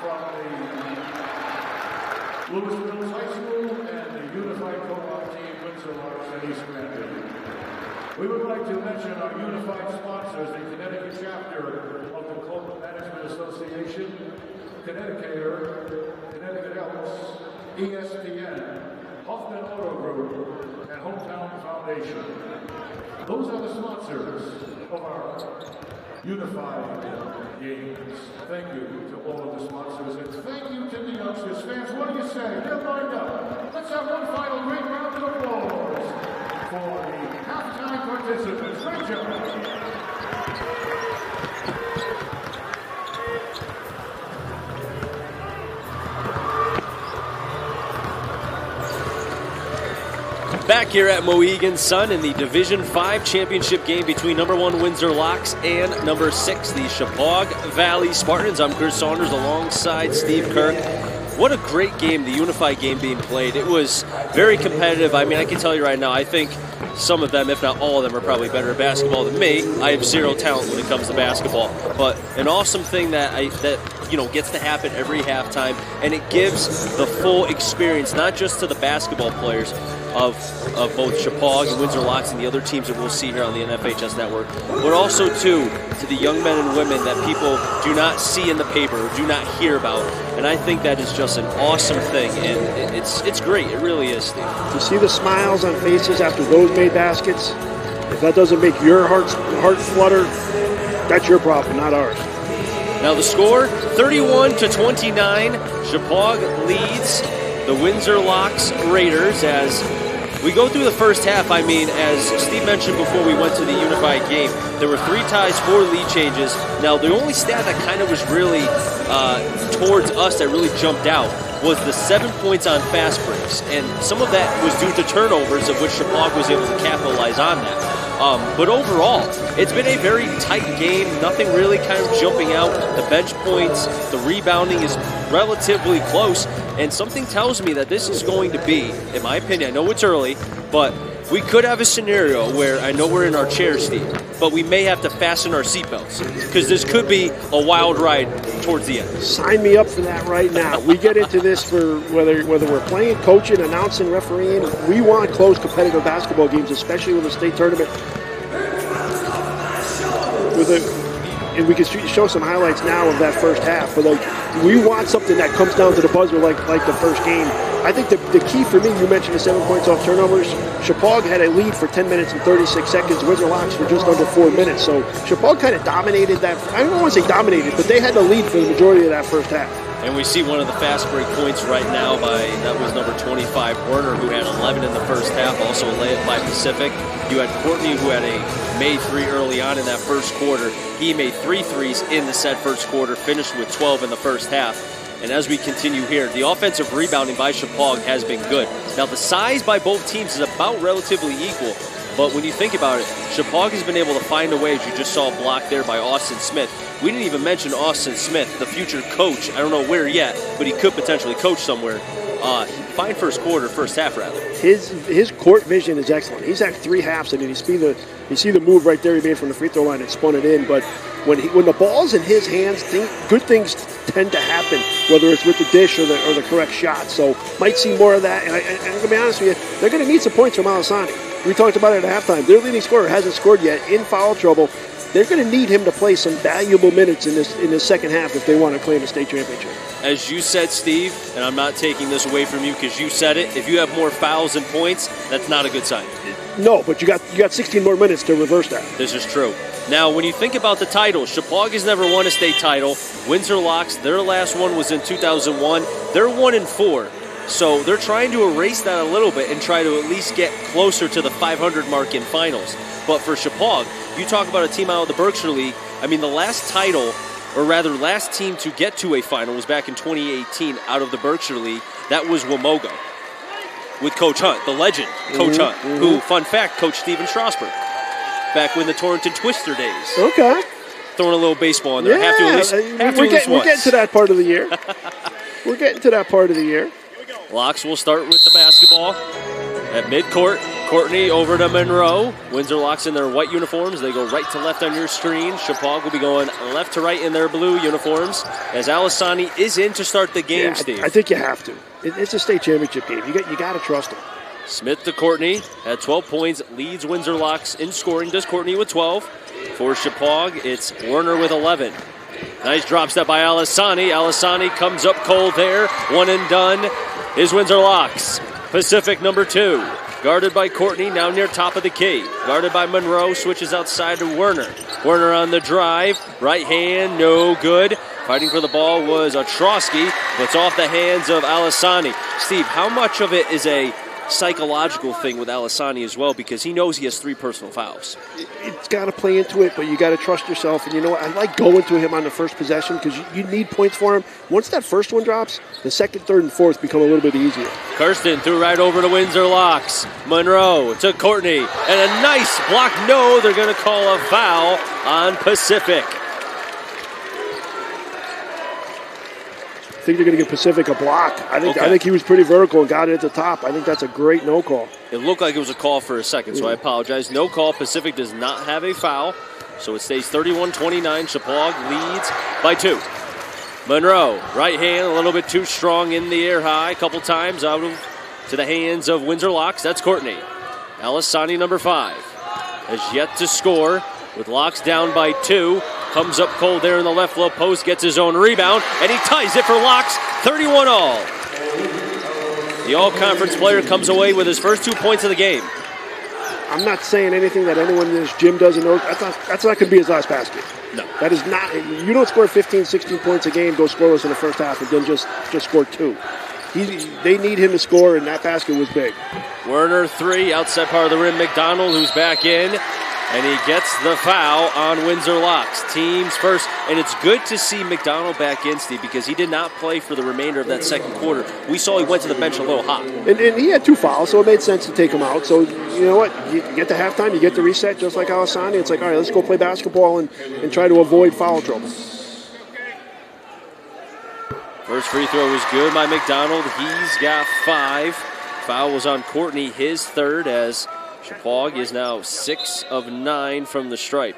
Speaker 6: from the Lewis Mills High School and the Unified Co-op team, Windsor Locks and East Granby. We would like to mention our unified sponsors, the Connecticut chapter of the Club Management Association, Connecticut Elks, ESPN, Hoffman Auto Group, and Hometown Foundation. Those are the sponsors of our unified games. Thank you to all of the sponsors, and thank you to the youngsters. Fans, what do you say? They're lined up. Let's have one final great round of applause for the halftime participants. Great job.
Speaker 1: back here at Mohegan Sun in the Division 5 championship game between number 1 Windsor Locks and number 6, the Shepaug Valley Spartans. I'm Chris Saunders alongside Steve Kirk. What a great game, the unified game being played. It was very competitive. I mean, I can tell you right now, I think some of them, if not all of them, are probably better at basketball than me. I have zero talent when it comes to basketball. But an awesome thing that gets to happen every halftime, and it gives the full experience, not just to the basketball players of both Shepaug and Windsor Locks and the other teams that we'll see here on the NFHS network, but also to the young men and women that people do not see in the paper or do not hear about. And I think that is just an awesome thing, and it's great. It really is, Steve.
Speaker 2: You see the smiles on faces after those made baskets? If that doesn't make your heart flutter, that's your problem, not ours.
Speaker 1: Now the score, 31-29. Shepaug leads the Windsor Locks Raiders as we go through the first half. I mean, as Steve mentioned before we went to the unified game, there were 3 ties, 4 lead changes. Now, the only stat that kind of was really towards us that really jumped out was the 7 points on fast breaks. And some of that was due to turnovers, of which Shepaug was able to capitalize on that. But overall, it's been a very tight game. Nothing really kind of jumping out. The bench points, the rebounding is relatively close. And something tells me that this is going to be, in my opinion, I know it's early, but we could have a scenario where, I know we're in our chairs, Steve, but we may have to fasten our seatbelts because this could be a wild ride towards the end.
Speaker 2: Sign me up for that right now. We get into this for whether we're playing, coaching, announcing, refereeing. We want close competitive basketball games, especially with a state tournament. And we can show some highlights now of that first half, but we want something that comes down to the buzzer like the first game. I think the key for me, you mentioned the 7 points off turnovers. Shepaug had a lead for 10 minutes and 36 seconds. Windsor Locks for just under 4 minutes. So Shepaug kind of dominated that. I don't want to say dominated, but they had the lead for the majority of that first half.
Speaker 1: And we see one of the fast break points right now that was number 25, Werner, who had 11 in the first half, also a layup by Pacific. You had Courtney, who had a made 3 early on in that first quarter. He made 3 threes in the said first quarter, finished with 12 in the first half. And as we continue here, the offensive rebounding by Shepaug has been good. Now, the size by both teams is about relatively equal. But when you think about it, Shepaug has been able to find a way, as you just saw a block there by Austin Smith. We didn't even mention Austin Smith, the future coach. I don't know where yet, but he could potentially coach somewhere. Fine first half rather.
Speaker 2: His court vision is excellent. He's had 3 halves, and you see the move right there he made from the free throw line and spun it in. But when the ball's in his hands, good things tend to happen, whether it's with the dish or the correct shot. So might see more of that. And I'm going to be honest with you, they're going to need some points from Alisani. We talked about it at halftime. Their leading scorer hasn't scored yet, in foul trouble. They're going to need him to play some valuable minutes in this second half if they want to claim a state championship.
Speaker 1: As you said, Steve, and I'm not taking this away from you because you said it, if you have more fouls than points, that's not a good sign.
Speaker 2: No, but you got 16 more minutes to reverse that.
Speaker 1: This is true. Now, when you think about the title, Shepaug has never won a state title. Windsor Locks, their last one was in 2001. They're 1-4. So they're trying to erase that a little bit and try to at least get closer to the 500 mark in finals. But for Shepaug, you talk about a team out of the Berkshire League. I mean, the last title, or rather last team to get to a final was back in 2018 out of the Berkshire League. That was Wamoga with Coach Hunt, the legend Coach Hunt, who, fun fact, coached Steven Strasburg back when the Torrington Twister days.
Speaker 2: Okay.
Speaker 1: Throwing a little baseball in there.
Speaker 2: Yeah, we're getting to that part of the year. We're getting to that part of the year.
Speaker 1: Locks will start with the basketball at midcourt. Courtney over to Monroe. Windsor Locks in their white uniforms. They go right to left on your screen. Shepaug will be going left to right in their blue uniforms as Alisani is in to start the game, Steve.
Speaker 2: I think you have to. It's a state championship game. You got to trust him.
Speaker 1: Smith to Courtney at 12 points, leads Windsor Locks in scoring. Does Courtney with 12. For Shepaug, it's Werner with 11. Nice drop step by Alisani. Alisani comes up cold there. One and done is Windsor Locks. Pacific number 2. Guarded by Courtney, now near top of the key. Guarded by Monroe, switches outside to Werner. Werner on the drive, right hand, no good. Fighting for the ball was Ostrowski, but it's off the hands of Alisani. Steve, how much of it is a psychological thing with Alessani as well, because he knows he has 3 personal fouls.
Speaker 2: It's got to play into it, but you got to trust yourself. And you know what? I like going to him on the first possession because you need points for him. Once that first one drops, the second, third, and fourth become a little bit easier.
Speaker 1: Kirsten threw right over to Windsor Locks. Monroe to Courtney, and a nice block. No, they're going to call a foul on Pacific.
Speaker 2: I think they're going to give Pacific a block. I think he was pretty vertical and got it at the top. I think that's a great no call.
Speaker 1: It looked like it was a call for a second, so I apologize. No call. Pacific does not have a foul, so it stays 31-29. Shepaug leads by 2. Monroe, right hand, a little bit too strong in the air high. A couple times out to the hands of Windsor Locks. That's Courtney. Alessani, number 5, has yet to score with Locks down by 2. Comes up cold there in the left low post, gets his own rebound, and he ties it for Locks, 31-all. The all-conference player comes away with his first 2 points of the game.
Speaker 2: I'm not saying anything that anyone in this gym doesn't know. That's not going to be his last basket.
Speaker 1: No.
Speaker 2: That is not. You don't score 15, 16 points a game, go scoreless in the first half, and then just score 2. They need him to score, and that basket was big.
Speaker 1: Werner 3, outside part of the rim. McDonald, who's back in. And he gets the foul on Windsor Locks. Teams first. And it's good to see McDonald back in, Steve, because he did not play for the remainder of that second quarter. We saw he went to the bench a little hot.
Speaker 2: And he had 2 fouls, so it made sense to take him out. So, you know what? You get to halftime, you get the reset, just like Alessani. It's like, all right, let's go play basketball and try to avoid foul trouble.
Speaker 1: First free throw was good by McDonald. He's got 5. Foul was on Courtney, his 3rd, as Shepaug is now 6 of 9 from the stripe.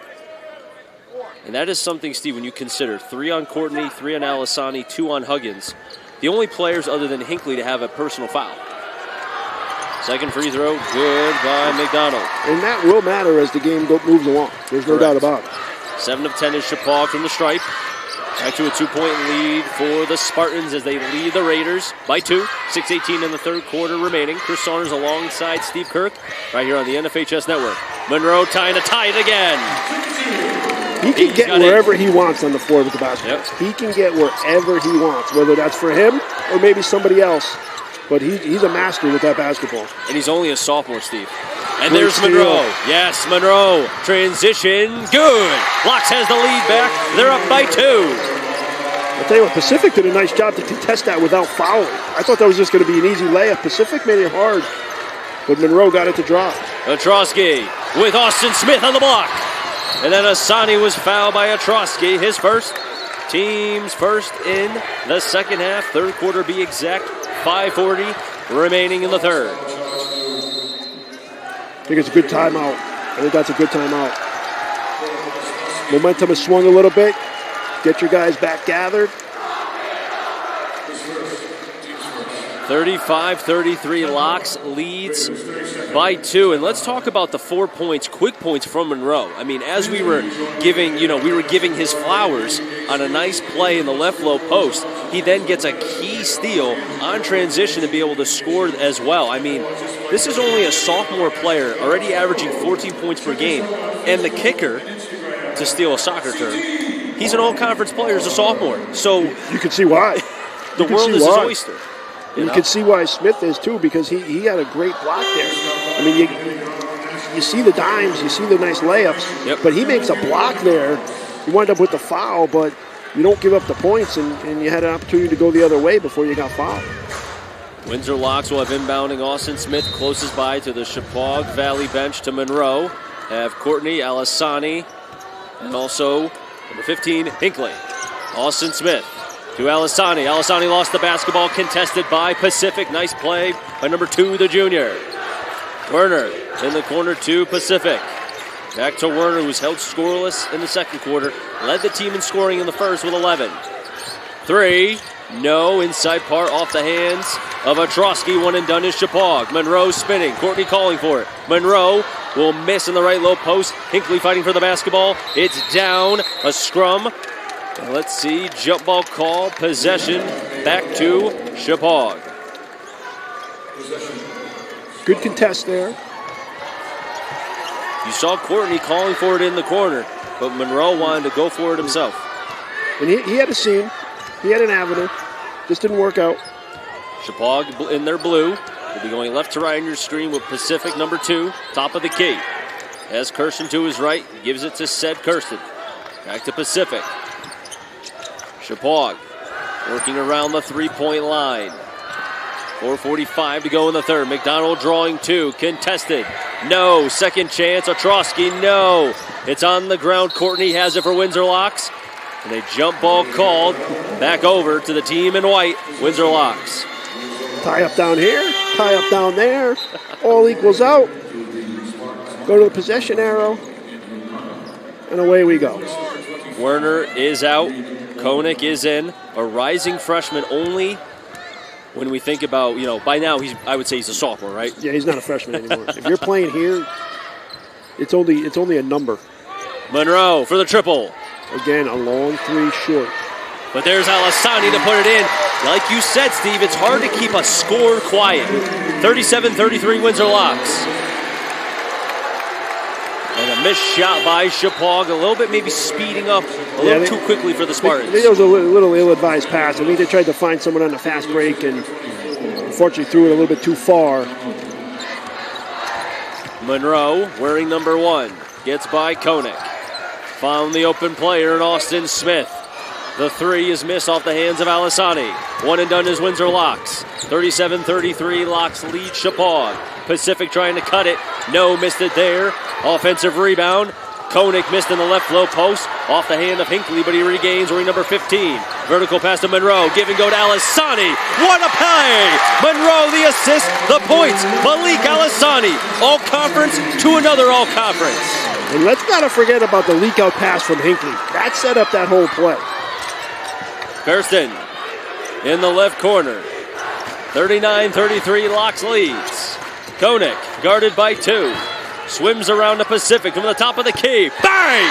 Speaker 1: And that is something, Steve, when you consider 3 on Courtney, 3 on Alessani, 2 on Huggins. The only players other than Hinckley to have a personal foul. Second free throw, good by McDonald.
Speaker 2: And that will matter as the game moves along. There's no doubt about it.
Speaker 1: 7 of 10 is Shepaug from the stripe. Back to a 2-point lead for the Spartans as they lead the Raiders by 2. 6:18 in the third quarter remaining. Chris Saunders alongside Steve Kirk right here on the NFHS Network. Monroe trying to tie it again.
Speaker 2: He can get wherever he wants on the floor with the basketball.
Speaker 1: Yep.
Speaker 2: He can get wherever he wants, whether that's for him or maybe somebody else. But he's a master with that basketball.
Speaker 1: And he's only a sophomore, Steve. And there's Monroe. Yes, Monroe. Transition. Good. Locks has the lead back. They're up by 2.
Speaker 2: I'll tell you what, Pacific did a nice job to contest that without fouling. I thought that was just going to be an easy layup. Pacific made it hard, but Monroe got it to drop.
Speaker 1: Ostrowski with Austin Smith on the block. And then Asani was fouled by Ostrowski. His first. Team's first in the second half. Third quarter, be exact. 5:40 remaining in the third.
Speaker 2: I think it's a good timeout. I think that's a good timeout. Momentum has swung a little bit. Get your guys back gathered.
Speaker 1: 35-33, Locks leads by 2. And let's talk about the 4 points, quick points from Monroe. I mean, as we were giving his flowers on a nice play in the left low post, he then gets a key steal on transition to be able to score as well. I mean, this is only a sophomore player already averaging 14 points per game. And the kicker, to steal a soccer term, he's an all-conference player as a sophomore. So
Speaker 2: you can see why.
Speaker 1: The world is his oyster.
Speaker 2: You can see why Smith is, too, because he had a great block there. I mean, you see the dimes, you see the nice layups, but he makes a block there. You wind up with the foul, but you don't give up the points, and you had an opportunity to go the other way before you got fouled.
Speaker 1: Windsor Locks will have inbounding Austin Smith closest by to the Shepaug Valley bench to Monroe. Have Courtney, Alessani, and also number 15, Hinckley. Austin Smith to Alessani. Alessani lost the basketball, contested by Pacific. Nice play by number 2, the junior. Werner in the corner to Pacific. Back to Werner, who's held scoreless in the second quarter. Led the team in scoring in the first with 11. 3, no, inside part off the hands of Ostrowski. One and done is Shepaug. Monroe spinning, Courtney calling for it. Monroe will miss in the right low post. Hinckley fighting for the basketball. It's down, a scrum. And let's see, jump ball call, possession, back to Shepaug.
Speaker 2: Good contest there.
Speaker 1: You saw Courtney calling for it in the corner, but Monroe wanted to go for it himself.
Speaker 2: And he had a seam. He had an avenue. Just didn't work out.
Speaker 1: Shepaug in their blue. will be going left to right on your screen with Pacific number 2, top of the key. Has Kirsten to his right, gives it to said Kirsten. Back to Pacific. Shepaug working around the three-point line. 4:45 to go in the third. McDonald drawing 2, contested. No, second chance. Ostrowski, no. It's on the ground. Courtney has it for Windsor Locks. And a jump ball called back over to the team in white, Windsor Locks.
Speaker 2: Tie up down here, tie up down there. All equals out. Go to the possession arrow. And away we go.
Speaker 1: Werner is out. Koenig is in. A rising freshman only when we think about, by now I would say he's a sophomore, right?
Speaker 2: Yeah, he's not a freshman anymore. If you're playing here, it's only a number.
Speaker 1: Monroe for the triple.
Speaker 2: Again, a long 3 short.
Speaker 1: But there's Alessani to put it in. Like you said, Steve, it's hard to keep a score quiet. 37-33 Windsor Locks. And a missed shot by Shepaug, a little bit maybe speeding up a little too quickly for the Spartans.
Speaker 2: It was a little ill-advised pass. I think they tried to find someone on the fast break and unfortunately threw it a little bit too far.
Speaker 1: Monroe, wearing number 1, gets by Koenig. Found the open player in Austin Smith. The 3 is missed off the hands of Alessani. 1 and done is Windsor Locks. 37-33, Locks lead Shepaug. Pacific trying to cut it. No, missed it there. Offensive rebound. Koenig missed in the left low post. Off the hand of Hinckley, but he regains wearing number 15. Vertical pass to Monroe. Give and go to Alessani. What a play! Monroe the assist, the points. Malik Alessani. All-conference to another all-conference.
Speaker 2: And let's not forget about the leak-out pass from Hinckley. That set up that whole play.
Speaker 1: Kirsten in the left corner. 39-33, Locks leads. Koenig guarded by 2. Swims around the Pacific from the top of the key. Bang!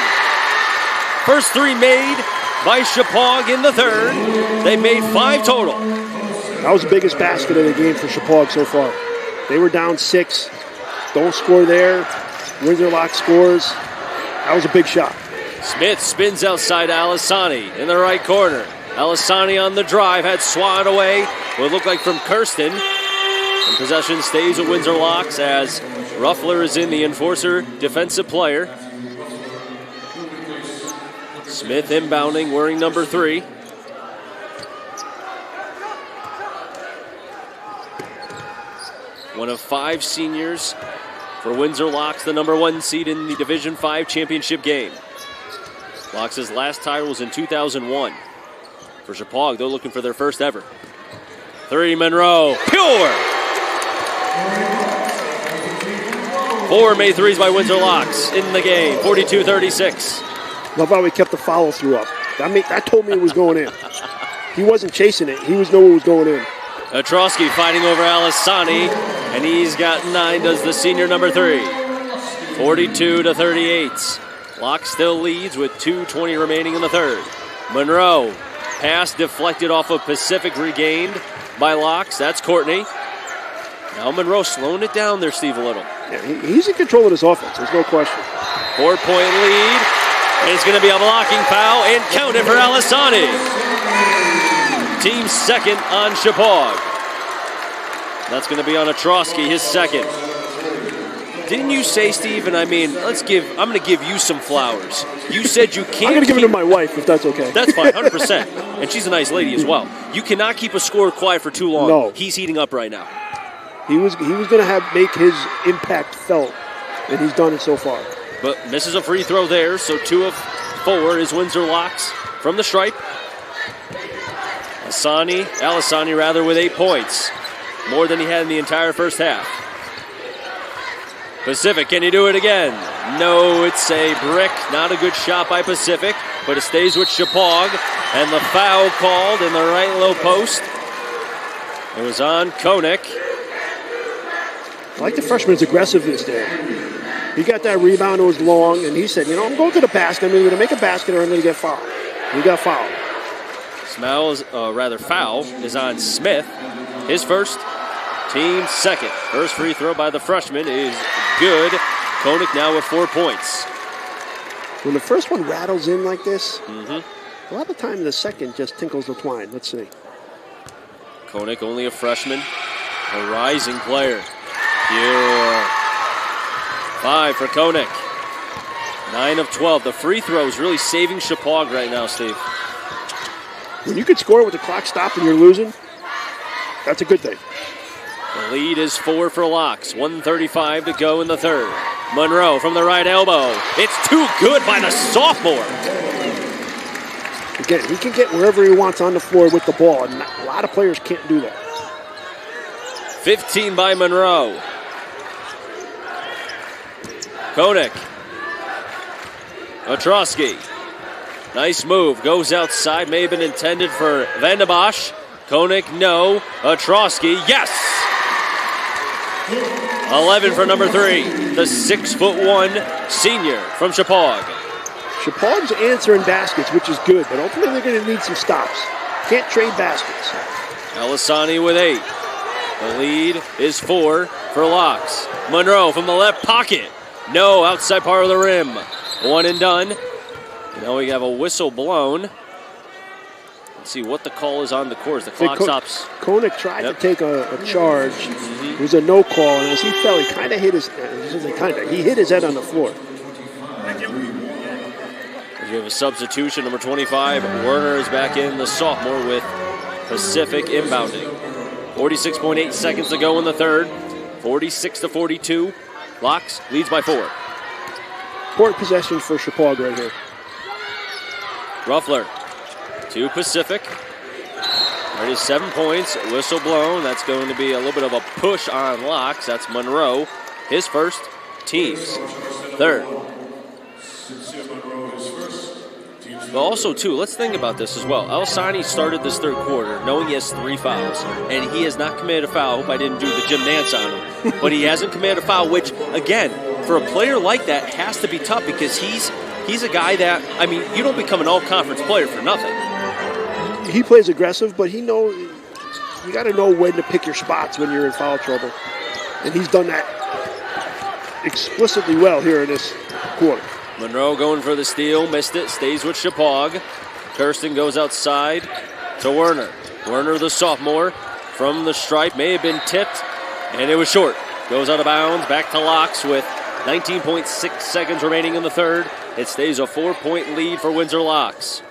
Speaker 1: First 3 made by Shepaug in the third. They made 5 total.
Speaker 2: That was the biggest basket of the game for Shepaug so far. They were down 6. Don't score there. Windsor Locks scores. That was a big shot.
Speaker 1: Smith spins outside Alessani in the right corner. Alessani on the drive, had swatted away what looked like from Kirsten. And possession stays with Windsor Locks as Ruffler is in, the enforcer defensive player. Smith inbounding, wearing number 3. One of 5 seniors for Windsor Locks, the number 1 seed in the Division V championship game. Locks' last title was in 2001. For Shepaug, they're looking for their first ever. 3, Monroe, pure! 4 made threes by Windsor Locks in the game, 42-36.
Speaker 2: Love how we kept the follow through up. That told me it was going in. He wasn't chasing it. He was knowing it was going in.
Speaker 1: Ostrowski fighting over Alessani, and he's got 9, does the senior number 3. 42-38. Locks still leads with 2:20 remaining in the third. Monroe, pass deflected off of Pacific, regained by Locks. That's Courtney. Now Monroe slowing it down there, Steve, a little.
Speaker 2: Yeah, he's in control of this offense. There's no question.
Speaker 1: 4-point lead. It's going to be a blocking foul and counted for Alessani. Team second on Shepaug. That's going to be on Ostrowski, his second. Didn't you say, Steve, and I'm going to give you some flowers. You said you can't.
Speaker 2: I'm going to give it to my wife, if that's okay.
Speaker 1: That's fine, 100%. And she's a nice lady as well. You cannot keep a score quiet for too long.
Speaker 2: No.
Speaker 1: He's heating up right now.
Speaker 2: He was going to make his impact felt, and he's done it so far.
Speaker 1: But misses a free throw there, so 2 of 4 is Windsor Locks from the stripe. Alessani with 8 points. More than he had in the entire first half. Pacific, can he do it again? No, it's a brick. Not a good shot by Pacific, but it stays with Shepaug. And the foul called in the right low post. It was on Koenig.
Speaker 2: I like the freshman's aggressiveness there. He got that rebound, it was long, and he said, I'm going to the basket. I'm going to make a basket or I'm going to get fouled. He got fouled.
Speaker 1: Foul is on Smith. His first, team second. First free throw by the freshman is good. Koenig now with 4 points.
Speaker 2: When the first one rattles in like this, a lot of time the second just tinkles the twine. Let's see.
Speaker 1: Koenig only a freshman. A rising player. 5 for Koenig. 9 of 12. The free throw is really saving Shepaug right now, Steve.
Speaker 2: When you can score with the clock stopped and you're losing, that's a good thing.
Speaker 1: The lead is 4 for Locks. 1:35 to go in the third. Monroe from the right elbow. It's too good by the sophomore.
Speaker 2: Again, he can get wherever he wants on the floor with the ball, and a lot of players can't do that.
Speaker 1: 15 by Monroe. Koenig. Ostrowski. Nice move. Goes outside. May have been intended for Van de Bosch. Koenig, no. Ostrowski, yes! 11 for number 3. The 6'1" senior from Shepaug.
Speaker 2: Shepaug's answering baskets, which is good, but ultimately they're going to need some stops. Can't trade baskets.
Speaker 1: Alisani with 8. The lead is 4 for Locks. Monroe from the left pocket. No, outside part of the rim. 1 and done. Now we have a whistle blown. Let's see what the call is on the court. The clock stops.
Speaker 2: Koenig tried to take a charge. It was a no call, and as he fell, he kind of hit his. He hit his head on the floor.
Speaker 1: We have a substitution. Number 25, Werner is back in. The sophomore with Pacific inbounding. 46.8 seconds to go in the third. 46-42. Locks leads by 4.
Speaker 2: Important possession for Shepaug right here.
Speaker 1: Ruffler to Pacific. Already 7 points. Whistle blown. That's going to be a little bit of a push on Locks. That's Monroe. His first, team's third. But also, too, let's think about this as well. Alisani started this third quarter knowing he has 3 fouls, and he has not committed a foul. I hope I didn't do the gym dance on him. But he hasn't committed a foul, which, again, for a player like that, has to be tough because he's a guy that, I mean, you don't become an all-conference player for nothing.
Speaker 2: He plays aggressive, but he knows you got to know when to pick your spots when you're in foul trouble. And he's done that explicitly well here in this quarter.
Speaker 1: Monroe going for the steal, missed it, stays with Shepaug. Kirsten goes outside to Werner. Werner, the sophomore, from the stripe, may have been tipped, and it was short. Goes out of bounds, back to Locks with 19.6 seconds remaining in the third. It stays a 4-point lead for Windsor Locks.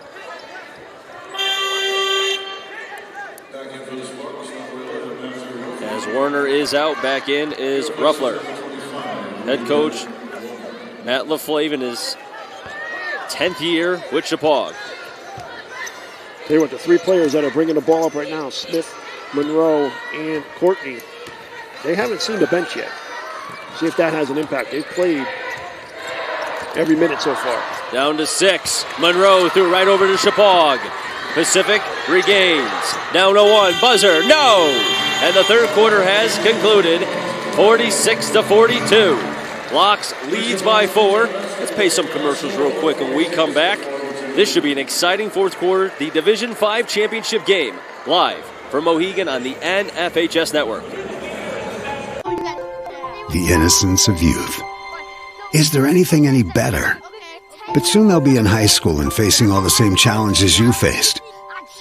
Speaker 1: As Werner is out, back in is Ruffler. Head coach Matt LaFlave in his 10th year with Shepaug.
Speaker 2: Tell you what, the 3 players that are bringing the ball up right now, Smith, Monroe, and Courtney, they haven't seen the bench yet. See if that has an impact. They've played every minute so far.
Speaker 1: Down to 6. Monroe threw right over to Shepaug. Pacific regains. Down to 1. Buzzer. No! And the third quarter has concluded. 46-42. Locks leads by 4. Let's pay some commercials real quick when we come back. This should be an exciting fourth quarter. The Division 5 championship game. Live from Mohegan on the NFHS Network.
Speaker 7: The innocence of youth. Is there anything any better? But soon they'll be in high school and facing all the same challenges you faced.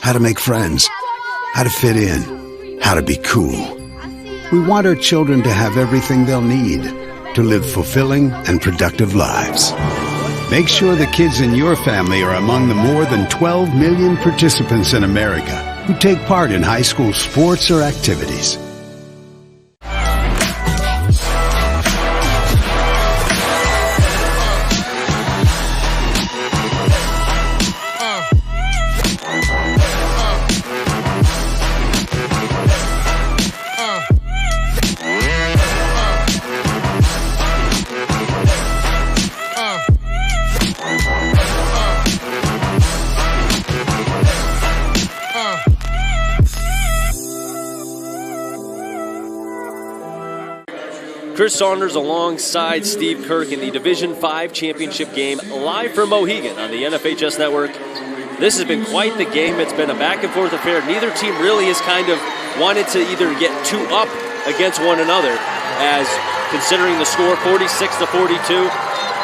Speaker 7: How to make friends, how to fit in, how to be cool. We want our children to have everything they'll need to live fulfilling and productive lives. Make sure the kids in your family are among the more than 12 million participants in America who take part in high school sports or activities.
Speaker 1: Chris Saunders alongside Steve Kirk in the Division 5 championship game live from Mohegan on the NFHS Network. This has been quite the game. It's been a back-and-forth affair. Neither team really has kind of wanted to either get too up against one another, as considering the score 46-42.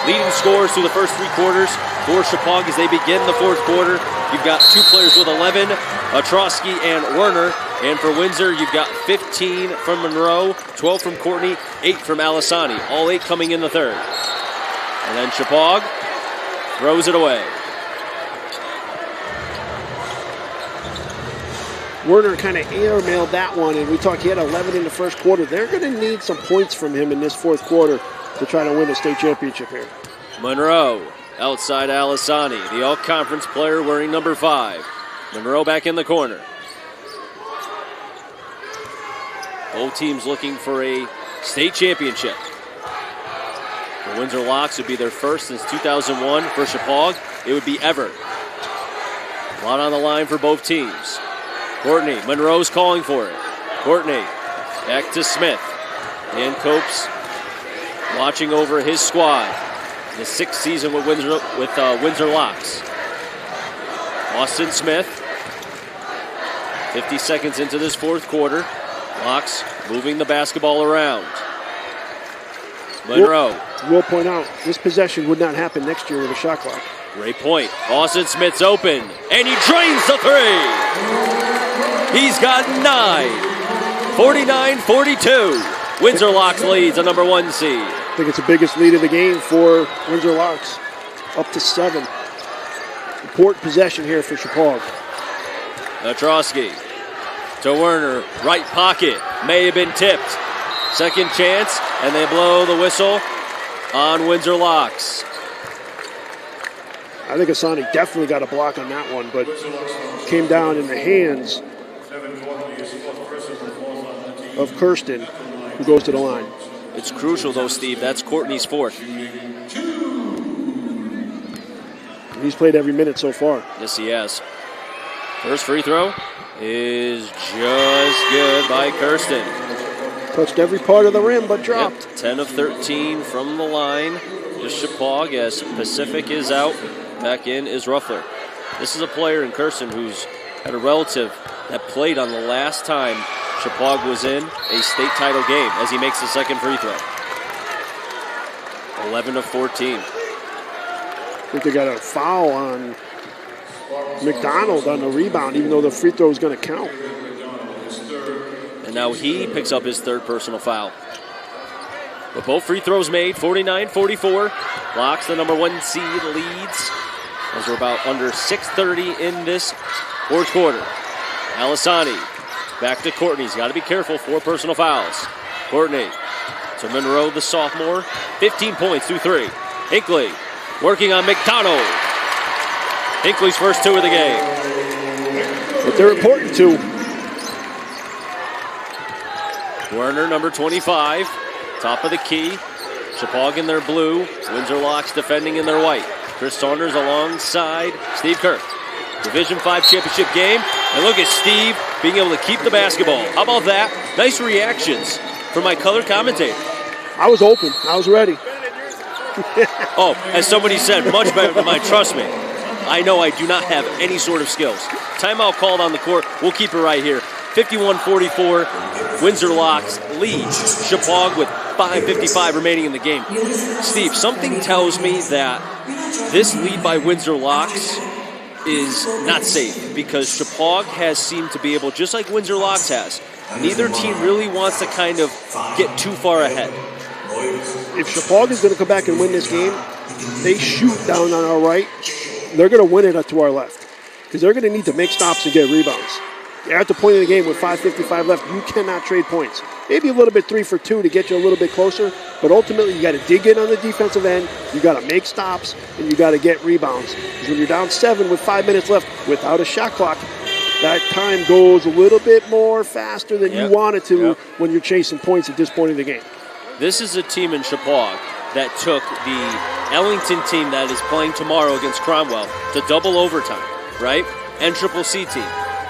Speaker 1: Leading scores through the first 3 quarters for Shepaug as they begin the fourth quarter. You've got 2 players with 11, Ostrowski and Werner. And for Windsor, you've got 15 from Monroe, 12 from Courtney, 8 from Alisani. All 8 coming in the third. And then Shepaug throws it away.
Speaker 2: Werner kind of airmailed that one, and we talked he had 11 in the first quarter. They're going to need some points from him in this fourth quarter to try to win the state championship here.
Speaker 1: Monroe outside Alisani, the all-conference player wearing number 5. Monroe back in the corner. Both teams looking for a state championship. The Windsor Locks would be their first since 2001. For Shepaug, it would be ever. A lot on the line for both teams. Courtney, Monroe's calling for it. Courtney, back to Smith. Dan Copes watching over his squad. The 6th season with Windsor Locks. Austin Smith, 50 seconds into this fourth quarter. Locks moving the basketball around. Monroe.
Speaker 2: We'll point out, this possession would not happen next year with a shot clock.
Speaker 1: Great point. Austin Smith's open, and he drains the 3. He's got 9. 49-42. Windsor Locks leads a number 1 seed.
Speaker 2: I think it's the biggest lead of the game for Windsor Locks, up to 7. Important possession here for Shepaug.
Speaker 1: Natrosky to Werner, right pocket, may have been tipped. Second chance, and they blow the whistle on Windsor Locks.
Speaker 2: I think Asani definitely got a block on that one, but came down in the hands of Kirsten, who goes to the line.
Speaker 1: It's crucial, though, Steve. That's Courtney's 4th.
Speaker 2: He's played every minute so far.
Speaker 1: Yes, he has. First free throw is just good by Kirsten.
Speaker 2: Touched every part of the rim, but dropped.
Speaker 1: Yep, 10 of 13 from the line. Just Shepaug as Pacific is out. Back in is Ruffler. This is a player in Kirsten who's had a relative that played on the last time Shepaug was in a state title game as he makes the second free throw. 11 of 14.
Speaker 2: I think they got a foul on McDonald on the rebound, even though the free throw is going to count.
Speaker 1: And now he picks up his 3rd personal foul. But both free throws made, 49-44. Locks, the number 1 seed, leads as we're about under 6:30 in this fourth quarter. Alisani back to Courtney. He's got to be careful, 4 personal fouls. Courtney to Monroe, the sophomore. 15 points through 3. Hinckley working on McDonald. Hinckley's first 2 of the game.
Speaker 2: But they're important too.
Speaker 1: Werner, number 25, top of the key. Shepaug in their blue. Windsor Locks defending in their white. Chris Saunders alongside Steve Kirk. Division 5 championship game. And look at Steve being able to keep the basketball. How about that? Nice reactions from my color commentator.
Speaker 2: I was open. I was ready.
Speaker 1: Oh, as somebody said, much better than mine. Trust me. I know I do not have any sort of skills. Timeout called on the court. We'll keep it right here. 51-44. Windsor Locks leads Shepaug with 5:55 remaining in the game. Steve, something tells me that this lead by Windsor Locks is not safe because Shepaug has seemed to be able, just like Windsor Locks has, neither team really wants to kind of get too far ahead.
Speaker 2: If Shepaug is going to come back and win this game, they shoot down on our right. They're going to win it to our left because they're going to need to make stops and get rebounds. You're at the point of the game with 5:55 left. You cannot trade points. Maybe a little bit 3 for 2 to get you a little bit closer, but ultimately you got to dig in on the defensive end. You got to make stops and you got to get rebounds. Because when you're down 7 with 5 minutes left without a shot clock, that time goes a little bit more faster than you want it to when you're chasing points at this point of the game.
Speaker 1: This is a team in Shepaug that took the Ellington team that is playing tomorrow against Cromwell to double overtime, right? And Triple C team.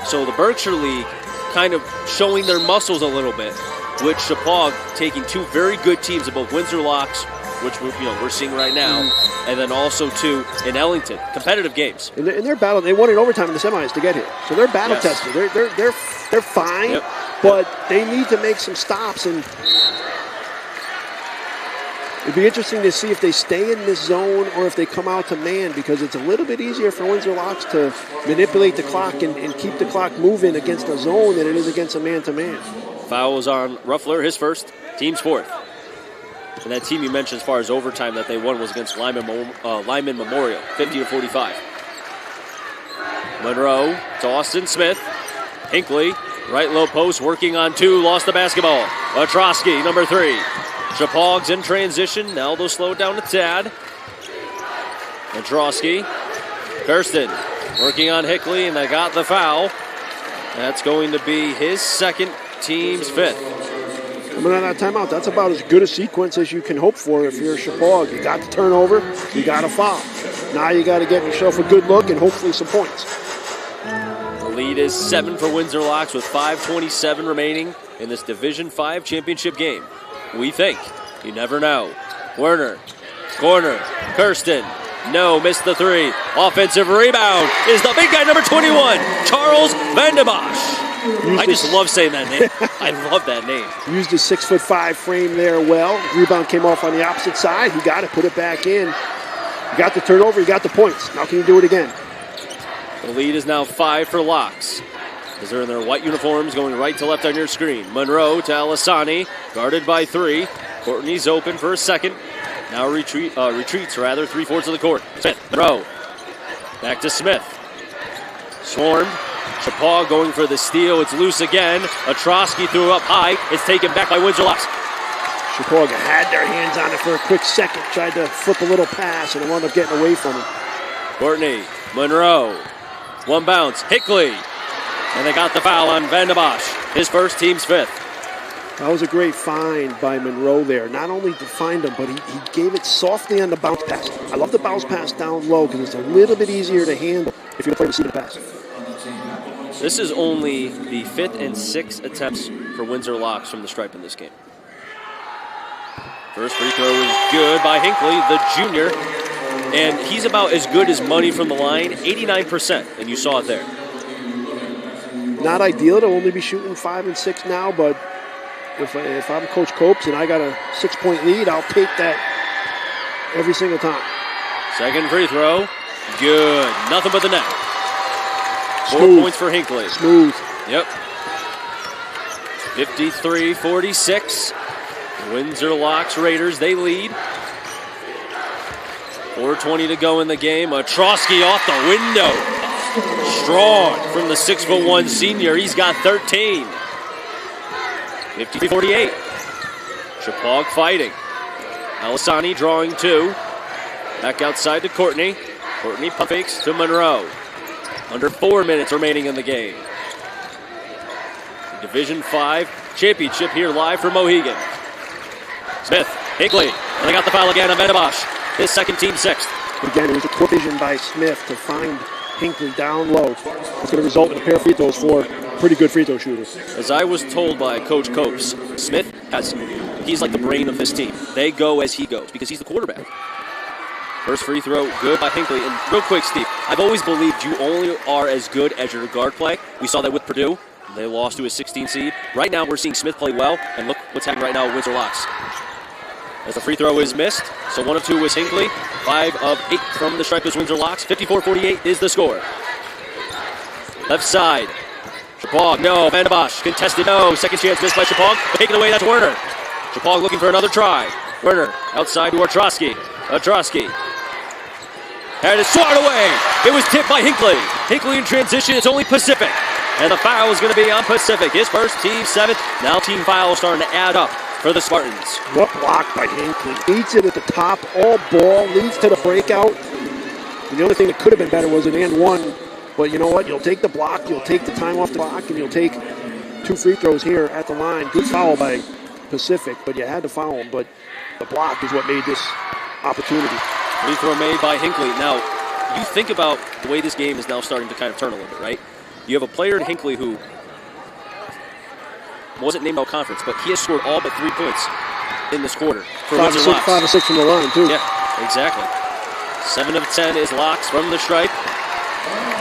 Speaker 1: So the Berkshire League kind of showing their muscles a little bit, with Shepaug taking 2 very good teams of both Windsor Locks, which we're seeing right now, and then also 2 in Ellington. Competitive games.
Speaker 2: In their battle, they won in overtime in the semis to get here. So they're battle tested. They're fine, but they need to make some stops. And It'd be interesting to see if they stay in this zone or if they come out to man, because it's a little bit easier for Windsor Locks to manipulate the clock and keep the clock moving against a zone than it is against a man-to-man.
Speaker 1: Foul was on Ruffler, his first, team's fourth. And that team you mentioned as far as overtime that they won was against Lyman Memorial, 50-45. Monroe to Austin Smith. Hinckley, right low post, working on two, lost the basketball. Ostrowski, number 3. Shepaug's in transition. Now they'll slow it down a tad. Ostrowski. Kirsten working on Hickley, and they got the foul. That's going to be his second, team's 5th.
Speaker 2: Coming out of that timeout, that's about as good a sequence as you can hope for if you're Shepaug. You got the turnover, you got a foul. Now you got to get yourself a good look and hopefully some points.
Speaker 1: The lead is 7 for Windsor Locks with 5:27 remaining in this Division 5 championship game. We think. You never know. Werner, corner, Kirsten. No, missed the 3. Offensive rebound is the big guy, number 21, Charles Vandebosch. I just love saying that name. I love that name.
Speaker 2: Used his 6'5" frame there well. Rebound came off on the opposite side. He got it, put it back in. You got the turnover, you got the points. Now can you do it again?
Speaker 1: The lead is now 5 for Locks, as they're in their white uniforms going right to left on your screen. Monroe to Alisani, guarded by 3. Courtney's open for a second. Now retreats, 3/4 of the court. Smith, Monroe, back to Smith. Swarmed. Shepaug going for the steal. It's loose again. Ostrowski threw up high. It's taken back by Windsor Locks.
Speaker 2: Shepaug had their hands on it for a quick second. Tried to flip a little pass, and it wound up getting away from him.
Speaker 1: Courtney, Monroe. One bounce. Hickley. And they got the foul on Vandebosch. His first, team's 5th.
Speaker 2: That was a great find by Monroe there. Not only to find him, but he gave it softly on the bounce pass. I love the bounce pass down low because it's a little bit easier to handle if you're afraid to see the pass.
Speaker 1: This is only the 5th and 6th attempts for Windsor Locks from the stripe in this game. First free throw is good by Hinckley, the junior. And he's about as good as money from the line, 89%, and you saw it there.
Speaker 2: Not ideal to only be shooting 5 and 6 now, but if I'm Coach Copes and I got a 6-point lead, I'll take that every single time.
Speaker 1: Second free throw, good. Nothing but the net.
Speaker 2: Smooth.
Speaker 1: 4 points for Hinckley.
Speaker 2: Smooth.
Speaker 1: Yep. 53-46. Windsor Locks Raiders, they lead. 4:20 to go in the game. Ostrowski off the window. Strong from the 6'1" senior. He's got 13. 50-48. Shepaug fighting. Alisani drawing 2. Back outside to Courtney. Courtney pump fakes to Monroe. Under 4 minutes remaining in the game. Division 5 championship here live from Mohegan. Smith, Hinckley, and they got the foul again on Vandebosch. His second, team 6th.
Speaker 2: Again, it was a quick vision by Smith to find Hinckley down low. It's going to result in a pair of free throws for pretty good free throw shooters.
Speaker 1: As I was told by Coach Copes, Smith he's like the brain of this team. They go as he goes because he's the quarterback. First free throw, good by Hinckley. And real quick, Steve, I've always believed you only are as good as your guard play. We saw that with Purdue. They lost to a 16 seed. Right now, we're seeing Smith play well, and look what's happening right now with Windsor Locks. As the free throw is missed, so 1 of 2 was Hinckley. 5 of 8 from the stripe is Windsor Locks. 54-48 is the score. Left side. Shepaug, no. Vandebosch, contested, no. Second chance missed by Shepaug. Taken away, that's Werner. Shepaug looking for another try. Werner, outside to Ostrowski. Ostrowski. And it's swatted away. It was tipped by Hinckley. Hinckley in transition, it's only Pacific. And the foul is going to be on Pacific. His first, team 7th. Now team foul starting to add up for the Spartans.
Speaker 2: What block by Hinckley. Leads it at the top, all ball, leads to the breakout. And the only thing that could have been better was an and 1. But you know what? You'll take the block, you'll take the time off the block, and you'll take 2 free throws here at the line. Good foul by Pacific, but you had to foul him. But the block is what made this opportunity.
Speaker 1: Free throw made by Hinckley. Now, you think about the way this game is now starting to kind of turn a little bit, right? You have a player in Hinckley who wasn't named all conference, but he has scored all but 3 points in this quarter for Windsor Locks.
Speaker 2: 5 or 6 from the line, too.
Speaker 1: Yeah, exactly. 7 of 10 is Locks from the stripe.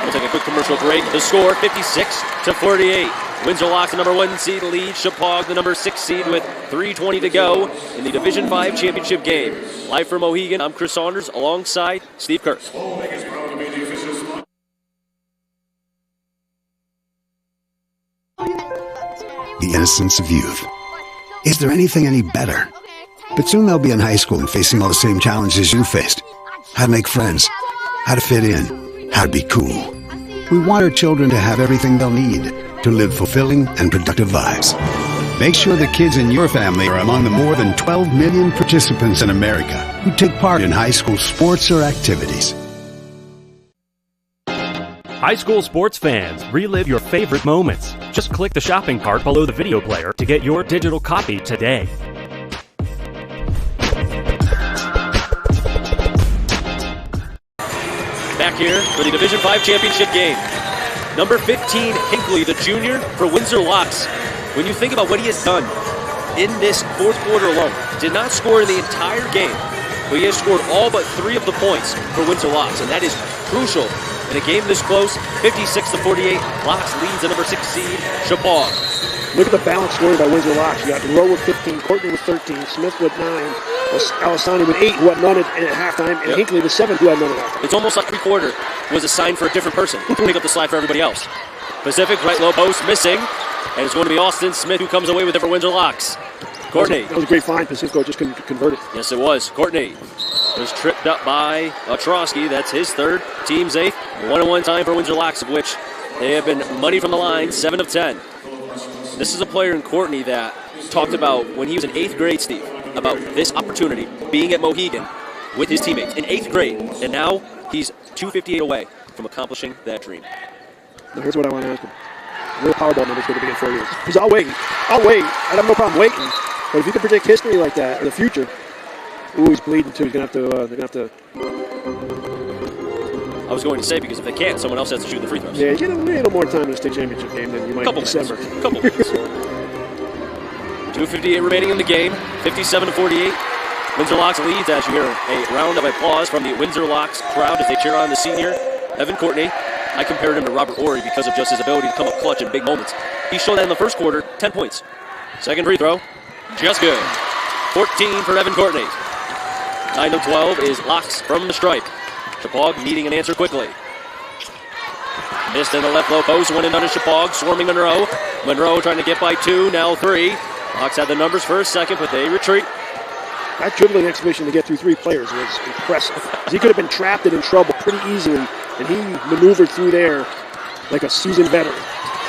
Speaker 1: We'll take a quick commercial break. The score, 56-48. Windsor Locks, the number 1 seed, lead Shepaug, the number 6 seed, with 3:20 to go in the Division 5 championship game. Live from Mohegan, I'm Chris Saunders alongside Steve Kirk.
Speaker 7: The innocence of youth. Is there anything any better? But soon they'll be in high school and facing all the same challenges you faced. How to make friends, how to fit in, how to be cool. We want our children to have everything they'll need to live fulfilling and productive lives. Make sure the kids in your family are among the more than 12 million participants in America who take part in high school sports or activities.
Speaker 8: High school sports fans, relive your favorite moments. Just click the shopping cart below the video player to get your digital copy today.
Speaker 1: Back here for the Division 5 championship game. Number 15, Hinckley, the junior for Windsor Locks. When you think about what he has done in this fourth quarter alone, did not score in the entire game, but he has scored all but 3 of the points for Windsor Locks, and that is crucial in a game this close. 56-48, Locks leads the number 6 seed, Shepaug.
Speaker 2: Look at the balance scoring by Windsor Locks. You got Monroe with 15, Courtney with 13, Smith with 9, Alessani with 8, who had none at halftime, and Hinckley with 7, who had none at halftime.
Speaker 1: It's almost like three-quarter was assigned for a different person to pick up the slack for everybody else. Pacific, right low post, missing, and it's going to be Austin Smith who comes away with it for Windsor Locks. Courtney.
Speaker 2: That was a great find. Pacifico just couldn't convert it.
Speaker 1: Yes, it was. Courtney was tripped up by Ostrowski. That's his third, team's 8th. 1-1 time for Windsor Locks, of which they have been money from the line, 7 of 10. This is a player in Courtney that talked about when he was in 8th grade, Steve, about this opportunity, being at Mohegan with his teammates in 8th grade, and now he's 258 away from accomplishing that dream.
Speaker 2: Now here's what I want to ask him. What Powerball number's going to be in 4 years? Because I'll wait. I have no problem waiting. But if you can predict history like that in the future, ooh, he's bleeding too. He's going to have to. They're going to have to.
Speaker 1: I was going to say, because if they can't, someone else has to shoot the free throws.
Speaker 2: Yeah, you get a little more time in the state championship game than you might in December.
Speaker 1: Couple minutes. 2:58 remaining in the game. 57-48. Windsor Locks leads as you hear a round of applause from the Windsor Locks crowd as they cheer on the senior, Evan Courtney. I compared him to Robert Ory because of just his ability to come up clutch in big moments. He showed that in the first quarter, 10 points. Second free throw, just good. 14 for Evan Courtney. 9 of 12 is Locks from the stripe. Shepaug needing an answer quickly. Missed in the left low post, went in under Shepaug, swarming Monroe. Monroe trying to get by 2, now 3. Locks had the numbers for a second, but they retreat.
Speaker 2: That dribbling exhibition to get through 3 players was impressive. He could have been trapped and in trouble pretty easily, and he maneuvered through there like a seasoned veteran.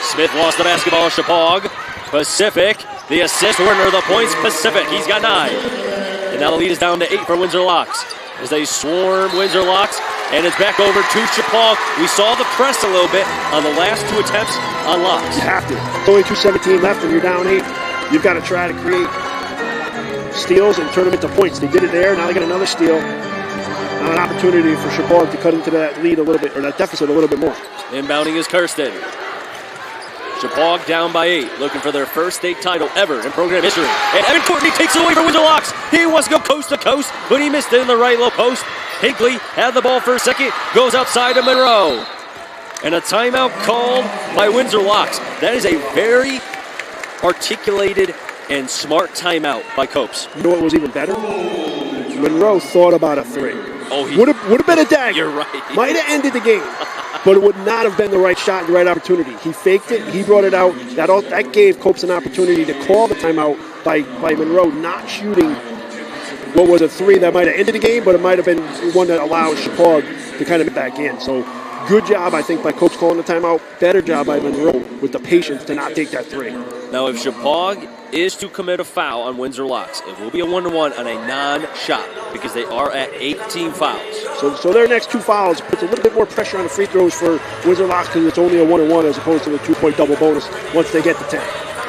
Speaker 1: Smith lost the basketball. Shepaug. Pacific, the assist winner, the points Pacific. He's got 9. And now the lead is down to 8 for Windsor Locks as they swarm Windsor Locks, and it's back over to Shepaug. We saw the press a little bit on the last 2 attempts on Locks.
Speaker 2: You have to. It's only 2:17 left and you're down 8. You've got to try to create steals and turn them into points. They did it there. Now they get another steal. Now an opportunity for Shepaug to cut into that lead a little bit, or that deficit a little bit more.
Speaker 1: Inbounding is Kirsten. Shepaug down by 8, looking for their first state title ever in program history. And Evan Courtney takes it away from Windsor Locks. He wants to go coast to coast, but he missed it in the right low post. Hinckley had the ball for a second, goes outside to Monroe. And a timeout called by Windsor Locks. That is a very articulated and smart timeout by Copes.
Speaker 2: You know what was even better? Monroe thought about a 3.
Speaker 1: Oh, he
Speaker 2: would have been a dagger.
Speaker 1: You're right.
Speaker 2: Might have ended the game, but it would not have been the right shot and the right opportunity. He faked it. He brought it out. That gave Copes an opportunity to call the timeout by Monroe not shooting what was a 3 that might have ended the game, but it might have been one that allows Shepaug to kind of get back in. So good job, I think, by Copes calling the timeout. Better job by Monroe with the patience to not take that 3.
Speaker 1: Now, if Shepaug is to commit a foul on Windsor Locks, it will be a 1-1 on a non-shot because they are at 18 fouls.
Speaker 2: So their next 2 fouls puts a little bit more pressure on the free throws for Windsor Locks because it's only a 1-1 as opposed to the 2-point double bonus once they get to 10.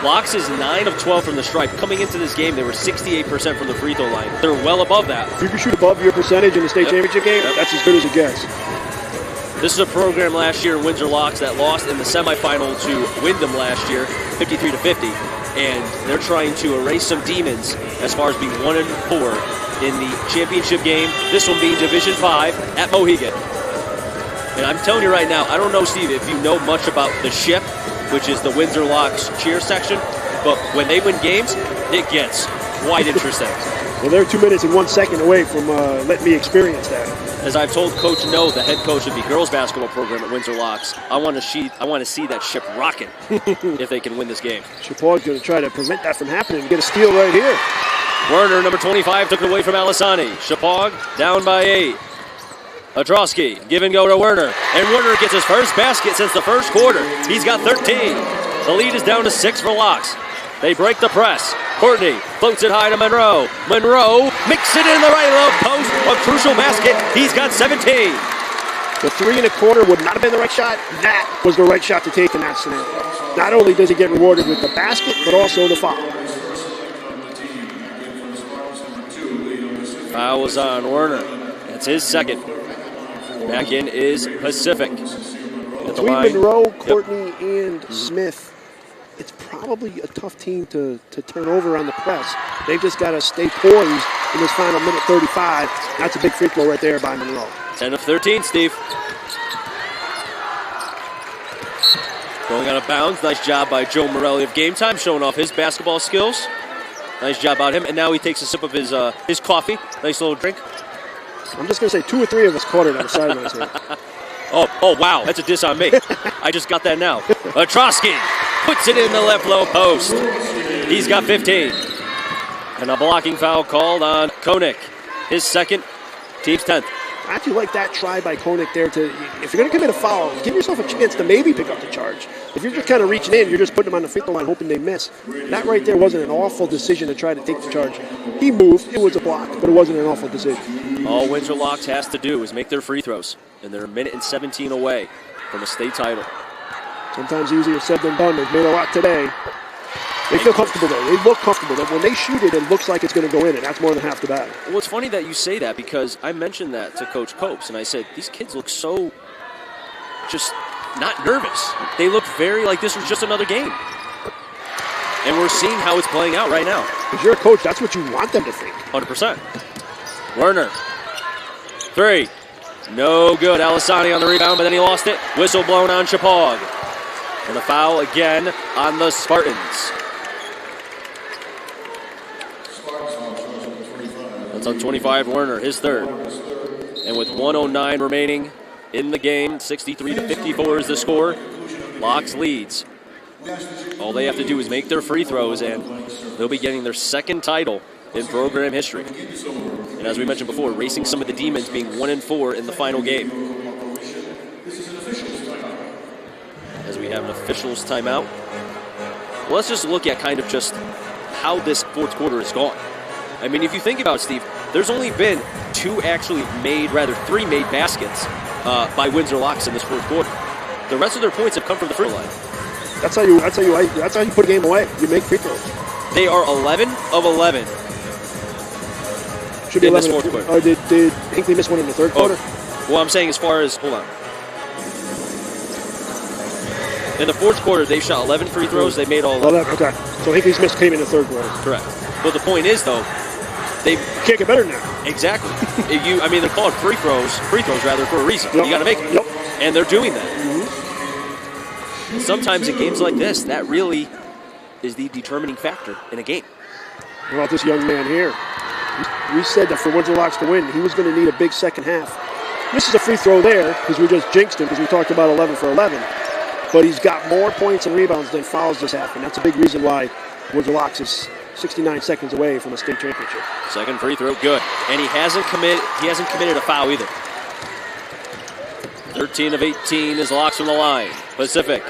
Speaker 1: Locks is 9 of 12 from the stripe. Coming into this game, they were 68% from the free throw line. They're well above that.
Speaker 2: If you can shoot above your percentage in the state championship game, that's as good as it gets.
Speaker 1: This is a program last year in Windsor Locks that lost in the semifinal to Wyndham last year, 53-50. And they're trying to erase some demons as far as being 1-4 in the championship game. This one being Division 5 at Mohegan. And I'm telling you right now, I don't know, Steve, if you know much about the Ship, which is the Windsor Locks cheer section, but when they win games, it gets quite interesting.
Speaker 2: Well, they're 2 minutes and 1 second away from letting me experience that.
Speaker 1: As I've told Coach No, the head coach of the girls basketball program at Windsor Locks, I want to see that Ship rocking if they can win this game.
Speaker 2: Shepaug's going to try to prevent that from happening and get a steal right here.
Speaker 1: Werner, number 25, took it away from Alisani. Shepaug down by 8. Atrosky, give and go to Werner. And Werner gets his first basket since the first quarter. He's got 13. The lead is down to 6 for Locks. They break the press. Courtney floats it high to Monroe. Monroe makes it in the right low post. A crucial basket. He's got 17.
Speaker 2: The 3 1/4 would not have been the right shot. That was the right shot to take in that scenario. Not only does he get rewarded with the basket, but also the foul.
Speaker 1: Foul was on Werner. That's his second. Back in is Pacific.
Speaker 2: Between Monroe, Courtney, and Smith, it's probably a tough team to turn over on the press. They've just got to stay poised in this final minute 35. That's a big free throw right there by Monroe.
Speaker 1: 10 of 13, Steve. Going out of bounds. Nice job by Joe Morelli of Game Time, showing off his basketball skills. Nice job out him. And now he takes a sip of his coffee. Nice little drink.
Speaker 2: I'm just going to say 2 or 3 of us caught it on the sidelines here.
Speaker 1: Oh, wow. That's a diss on me. I just got that now. Atrosky puts it in the left low post. He's got 15. And a blocking foul called on Koenig. His second, team's 10th.
Speaker 2: I actually like that try by Koenig there to, if you're going to commit a foul, give yourself a chance to maybe pick up the charge. If you're just kind of reaching in, you're just putting them on the free throw line hoping they miss. That right there wasn't an awful decision to try to take the charge. He moved, it was a block, but it wasn't an awful decision.
Speaker 1: All Windsor Locks has to do is make their free throws, and they're 1 minute and 17 away from a state title.
Speaker 2: Sometimes easier said than done. They've made a lot today. They feel comfortable, though. They look comfortable. When they shoot it, it looks like it's going to go in, and that's more than half the battle.
Speaker 1: Well, it's funny that you say that because I mentioned that to Coach Copes, and I said, these kids look so just not nervous. They look very like this was just another game. And we're seeing how it's playing out right now.
Speaker 2: If you're a coach, that's what you want them to think.
Speaker 1: 100%. Werner. 3. No good. Alisani on the rebound, but then he lost it. Whistle blown on Shepaug. And a foul again on the Spartans. That's on 25, Werner, his third. And with 1:09 remaining in the game, 63-54 is the score. Locks leads. All they have to do is make their free throws, and they'll be getting their second title in program history. And as we mentioned before, racing some of the Demons, being 1-4 in the final game. As we have an officials timeout. Well, let's just look at kind of just how this fourth quarter has gone. I mean, if you think about it, Steve, there's only been 3 made baskets by Windsor Locks in this fourth quarter. The rest of their points have come from the free line.
Speaker 2: That's how you put a game away. You make free throws.
Speaker 1: They are 11 of 11.
Speaker 2: Should be
Speaker 1: in
Speaker 2: 11
Speaker 1: this fourth quarter.
Speaker 2: Or did Hinkley miss one in the third quarter?
Speaker 1: Well, I'm saying as far as, hold on. In the fourth quarter, they shot 11 free throws. They made all 11.
Speaker 2: Okay. So Hinkley's miss came in the third quarter.
Speaker 1: Correct. But the point is, though, they
Speaker 2: can't get better than that.
Speaker 1: Exactly. They're called free throws for a reason.
Speaker 2: Yep.
Speaker 1: You got to make them.
Speaker 2: Yep.
Speaker 1: And they're doing that.
Speaker 2: Mm-hmm.
Speaker 1: Sometimes in games like this, that really is the determining factor in a game.
Speaker 2: What about this young man here? We said that for Windsor Locks to win, he was going to need a big second half. Misses a free throw there because we just jinxed him because we talked about 11 for 11. But he's got more points and rebounds than fouls this half, and that's a big reason why Windsor Locks is 69 seconds away from a state championship.
Speaker 1: Second free throw, good. And he hasn't committed a foul either. 13 of 18 is Locks from the line. Pacific.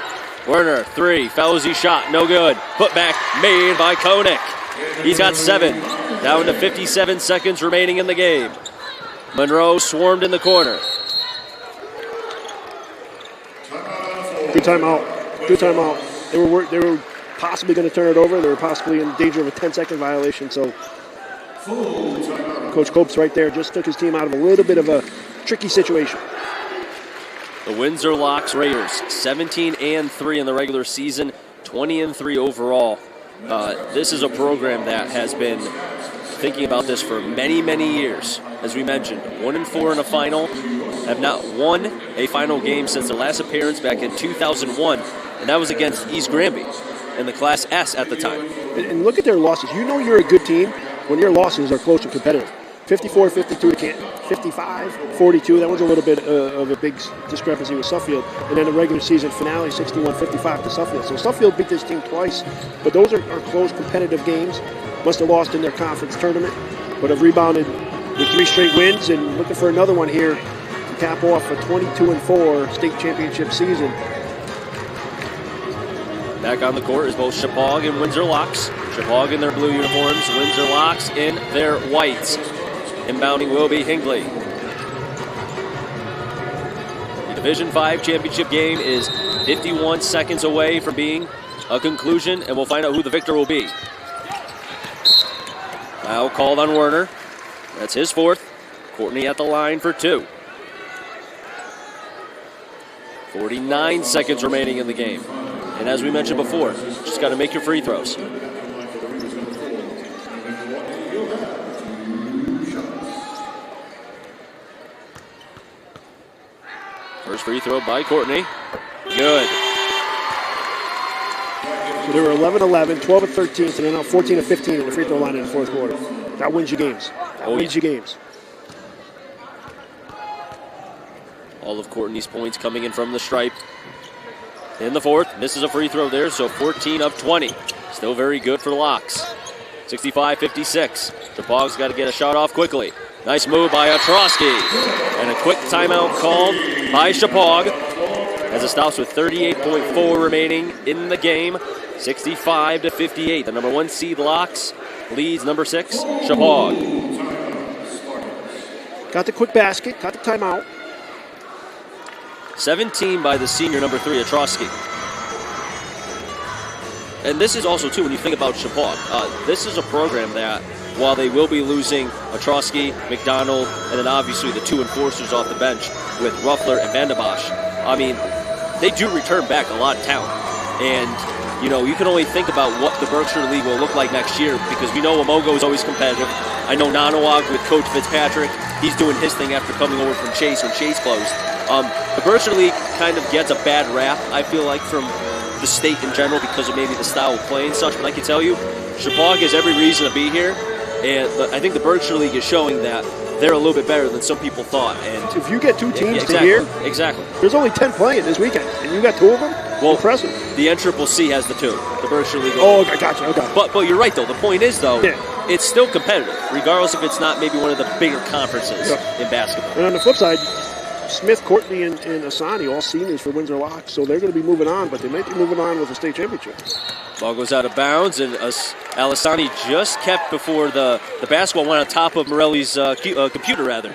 Speaker 1: Werner, 3. Fauzi shot, no good. Putback made by Koenig. He's got 7. Down to 57 seconds remaining in the game. Monroe swarmed in the corner.
Speaker 2: Good timeout. Good timeout. They were possibly going to turn it over. They were possibly in danger of a 10-second violation. So Coach Copes right there just took his team out of a little bit of a tricky situation.
Speaker 1: The Windsor Locks Raiders, 17-3 in the regular season, 20-3 overall. This is a program that has been thinking about this for many, many years. As we mentioned, 1-4 in a final, have not won a final game since their last appearance back in 2001, and that was against East Granby in the Class S at the time.
Speaker 2: And look at their losses. You know you're a good team when your losses are close and competitive. 54-52 to Canton, 55-42. That was a little bit of a big discrepancy with Suffield. And then the regular season finale, 61-55 to Suffield. So Suffield beat this team twice, but those are close competitive games. Must have lost in their conference tournament, but have rebounded with 3 straight wins and looking for another one here to cap off a 22-4 state championship season.
Speaker 1: Back on the court is both Shepaug and Windsor Locks. Shepaug in their blue uniforms, Windsor Locks in their whites. Inbounding will be Hingley. The Division V championship game is 51 seconds away from being a conclusion, and we'll find out who the victor will be. Foul called on Werner. That's his 4th. Courtney at the line for 2. 49 seconds remaining in the game. And as we mentioned before, just got to make your free throws. First free throw by Courtney. Good.
Speaker 2: So they were 11-11, 12-13, and they're now 14-15 in the free throw line in the 4th quarter. That wins you games. That wins you games.
Speaker 1: All of Courtney's points coming in from the stripe. In the 4th, misses a free throw there, so 14 of 20. Still very good for the Locks. 65-56. Shepaug's got to get a shot off quickly. Nice move by Ostrowski. And a quick timeout called by Shepaug as it stops with 38.4 remaining in the game. 65-58. The number 1 seed Locks leads number 6, Shepaug.
Speaker 2: Got the quick basket, got the timeout.
Speaker 1: 17 by the senior number 3, Ostrowski. And this is also, too, when you think about Shepaug, this is a program that, while they will be losing Ostrowski, McDonald, and then obviously the 2 enforcers off the bench with Ruffler and Vandenbosch, I mean, they do return back a lot of talent. And, you know, you can only think about what the Berkshire League will look like next year because we know Amogo is always competitive. I know Nanawag with Coach Fitzpatrick, he's doing his thing after coming over from Chase when Chase closed. The Berkshire League kind of gets a bad rap, I feel like, from the state in general because of maybe the style of play and such. But I can tell you, Shepaug has every reason to be here. And I think the Berkshire League is showing that they're a little bit better than some people thought. And
Speaker 2: if you get 2 teams
Speaker 1: exactly,
Speaker 2: to here,
Speaker 1: exactly.
Speaker 2: There's only 10 playing this weekend, and you got 2 of them?
Speaker 1: Well,
Speaker 2: impressive.
Speaker 1: The NCCC has the 2, the Berkshire League.
Speaker 2: Oh, I got you. Okay.
Speaker 1: But you're right, though. The point is, though, it's still competitive, regardless if it's not maybe one of the bigger conferences in basketball.
Speaker 2: And on the flip side, Smith, Courtney, and Asani, all seniors for Windsor Locks, so they're going to be moving on, but they might be moving on with the state championship.
Speaker 1: Ball goes out of bounds, and Alisani just kept before the basketball went on top of Morelli's computer, rather.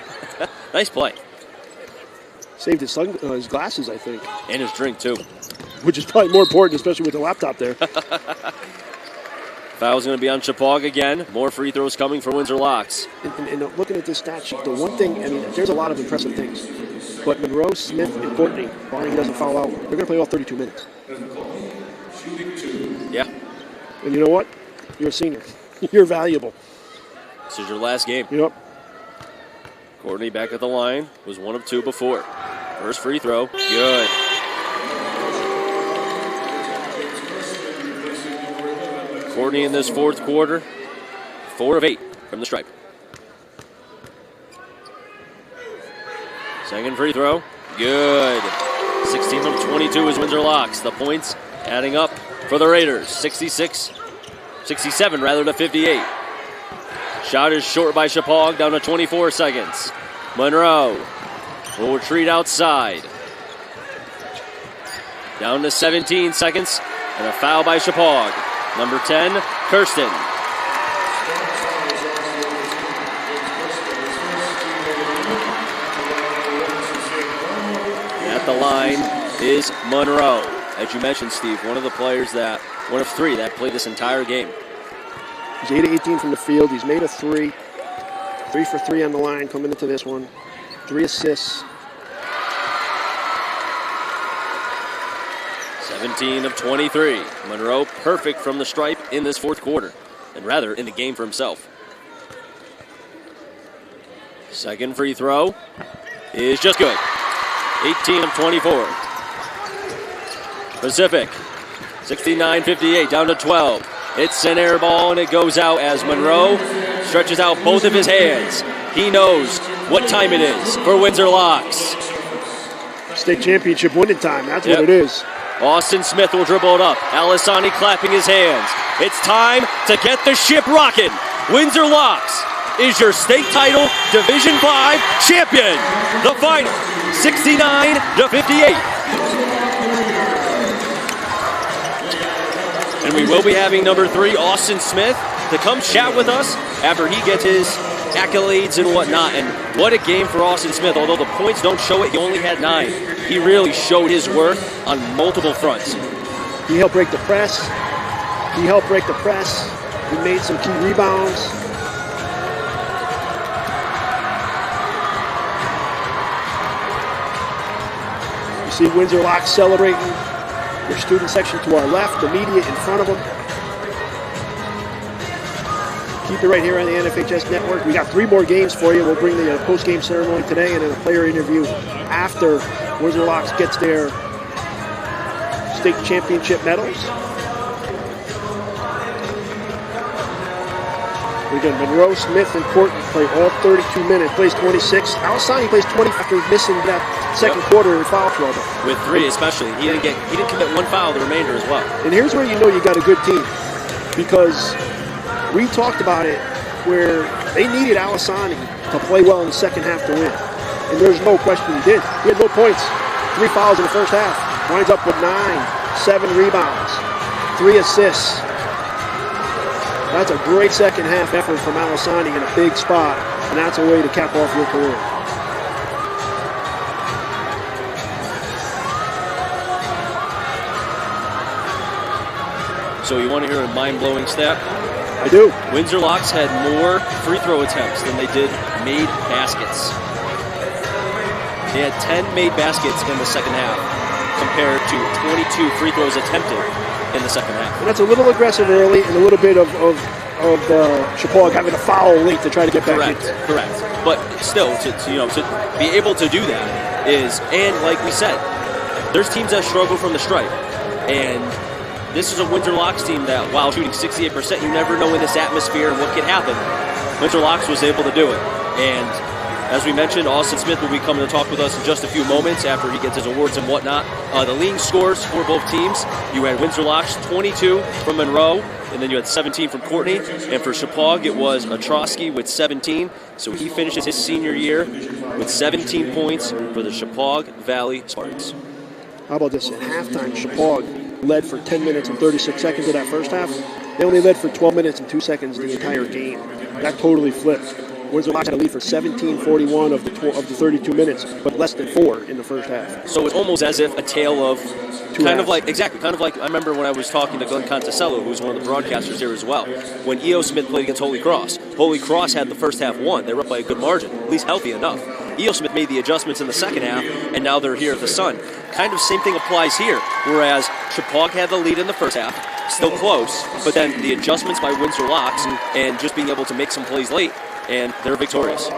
Speaker 1: Nice play.
Speaker 2: Saved his glasses, I think.
Speaker 1: And his drink, too.
Speaker 2: Which is probably more important, especially with the laptop there.
Speaker 1: Foul's going to be on Shepaug again. More free throws coming for Windsor Locks.
Speaker 2: And looking at this stat sheet, the one thing, I mean, there's a lot of impressive things. But Monroe, Smith, and Courtney, while he doesn't foul out, they're going to play all 32 minutes.
Speaker 1: Yeah.
Speaker 2: And you know what? You're a senior. You're valuable.
Speaker 1: This is your last game.
Speaker 2: Yep.
Speaker 1: Courtney back at the line. Was 1 of 2 before. First free throw. Good. Courtney in this 4th quarter. 4 of 8 from the stripe. Second free throw. Good. 16 of 22 is Windsor Locks. The points adding up for the Raiders. 67 rather to 58. Shot is short by Shepaug, down to 24 seconds. Monroe will retreat outside. Down to 17 seconds, and a foul by Shepaug. Number 10, Kirsten. At the line is Monroe. As you mentioned, Steve, one of 3 that played this entire game.
Speaker 2: He's 8 of 18 from the field. He's made a 3. 3 for 3 on the line coming into this one. 3 assists.
Speaker 1: 17 of 23. Monroe perfect from the stripe in this 4th quarter, and rather in the game for himself. Second free throw. is just good. 18 of 24. Pacific, 69-58, down to 12. It's an air ball, and it goes out as Monroe stretches out both of his hands. He knows what time it is for Windsor Locks.
Speaker 2: State championship winning time, that's what it is.
Speaker 1: Austin Smith will dribble it up. Alisani clapping his hands. It's time to get the ship rocking. Windsor Locks is your state title Division 5 champion. The final, 69-58. And we will be having number 3, Austin Smith, to come chat with us after he gets his accolades and whatnot. And what a game for Austin Smith. Although the points don't show it, he only had 9. He really showed his work on multiple fronts.
Speaker 2: He helped break the press. He made some key rebounds. You see Windsor Locks celebrating. Their student section to our left, the media in front of them. Keep it right here on the NFHS Network. We got 3 more games for you. We'll bring the post-game ceremony today and then a player interview after Windsor Locks gets their state championship medals. Again, Monroe, Smith, and Courtney play all 32 minutes. Plays 26. Alisani plays 20 after missing that second quarter in foul trouble.
Speaker 1: With 3 especially. He didn't commit 1 foul the remainder as well.
Speaker 2: And here's where you know you got a good team. Because we talked about it where they needed Alisani to play well in the second half to win. And there's no question he did. He had no points. 3 fouls in the first half. Winds up with 9, 7 rebounds, 3 assists. That's a great second half effort from Alisani in a big spot. And that's a way to cap off your career.
Speaker 1: So you want to hear a mind-blowing stat?
Speaker 2: I do.
Speaker 1: Windsor Locks had more free throw attempts than they did made baskets. They had 10 made baskets in the second half compared to 22 free throws attempted in the second half.
Speaker 2: And that's a little aggressive early and a little bit of Shepaug having a foul late to try to get back in.
Speaker 1: Correct. But still, to be able to do that is, and like we said, there's teams that struggle from the stripe. And this is a Windsor Locks team that, while shooting 68%, you never know in this atmosphere what can happen. Windsor Locks was able to do it. And as we mentioned, Austin Smith will be coming to talk with us in just a few moments after he gets his awards and whatnot. The leading scores for both teams, you had Windsor Locks 22 from Monroe, and then you had 17 from Courtney. And for Shepaug, it was Ostrowski with 17. So he finishes his senior year with 17 points for the Shepaug Valley Spartans.
Speaker 2: How about this? At halftime, Shepaug led for 10 minutes and 36 seconds of that first half. They only led for 12 minutes and 2 seconds the entire game. That totally flipped. Windsor Locks had a lead for 17:41 of the 32 minutes, but less than 4 in the first half.
Speaker 1: So it's almost as if a tale of kind of like I remember when I was talking to Glenn Conticello, who's one of the broadcasters here as well, when E.O. Smith played against Holy Cross. Holy Cross had the first half won. They were up by a good margin, at least healthy enough. E.O. Smith made the adjustments in the second half, and now they're here at the Sun. Kind of same thing applies here, whereas Shepaug had the lead in the first half, still close, but then the adjustments by Windsor Locks and just being able to make some plays late, and they're victorious.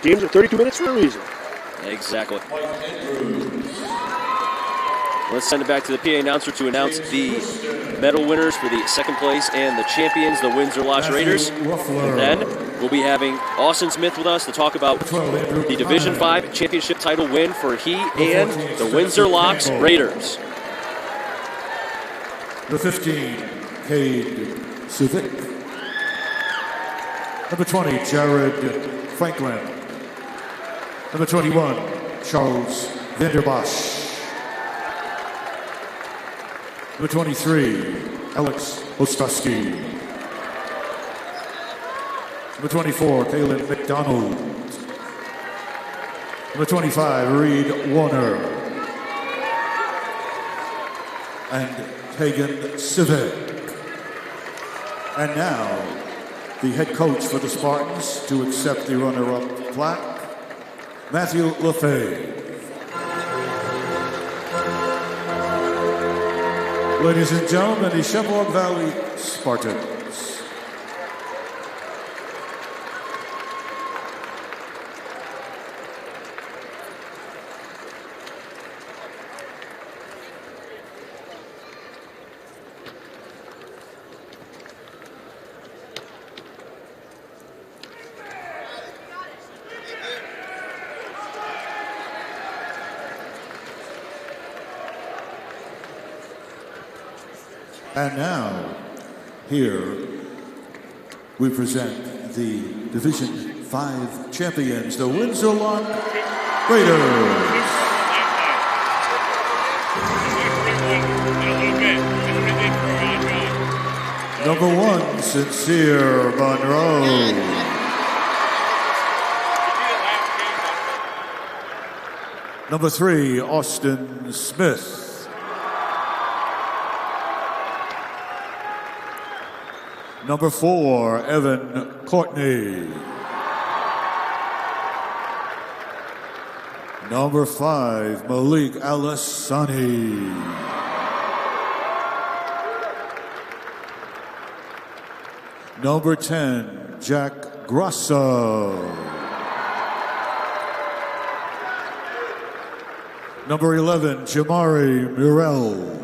Speaker 2: Games are 32 minutes for a reason.
Speaker 1: Exactly. Let's send it back to the PA announcer to announce the medal winners for the second place and the champions, the Windsor Locks Raiders. And then we'll be having Austin Smith with us to talk about the Division 5 championship title win for he and the Windsor Locks Raiders.
Speaker 6: The 15, Cade Suvic. Number 20, Jared Franklin. Number 21, Charles Vanderbosch. Number 23, Alex Ostrowski. Number 24, Kaylin McDonald. Number 25, Reed Warner. And Hagen Civic. And now, the head coach for the Spartans to accept the runner-up plaque, Matthew LaFay. Ladies and gentlemen, the Shepaug Valley Spartans. And now, here we present the Division 5 champions, the Windsor Raiders. Number 1, Sincere Monroe. Number 3, Austin Smith. Number 4, Evan Courtney. Number 5, Malik Alasani. Number 10, Jack Grosso. Number 11, Jamari Murrell.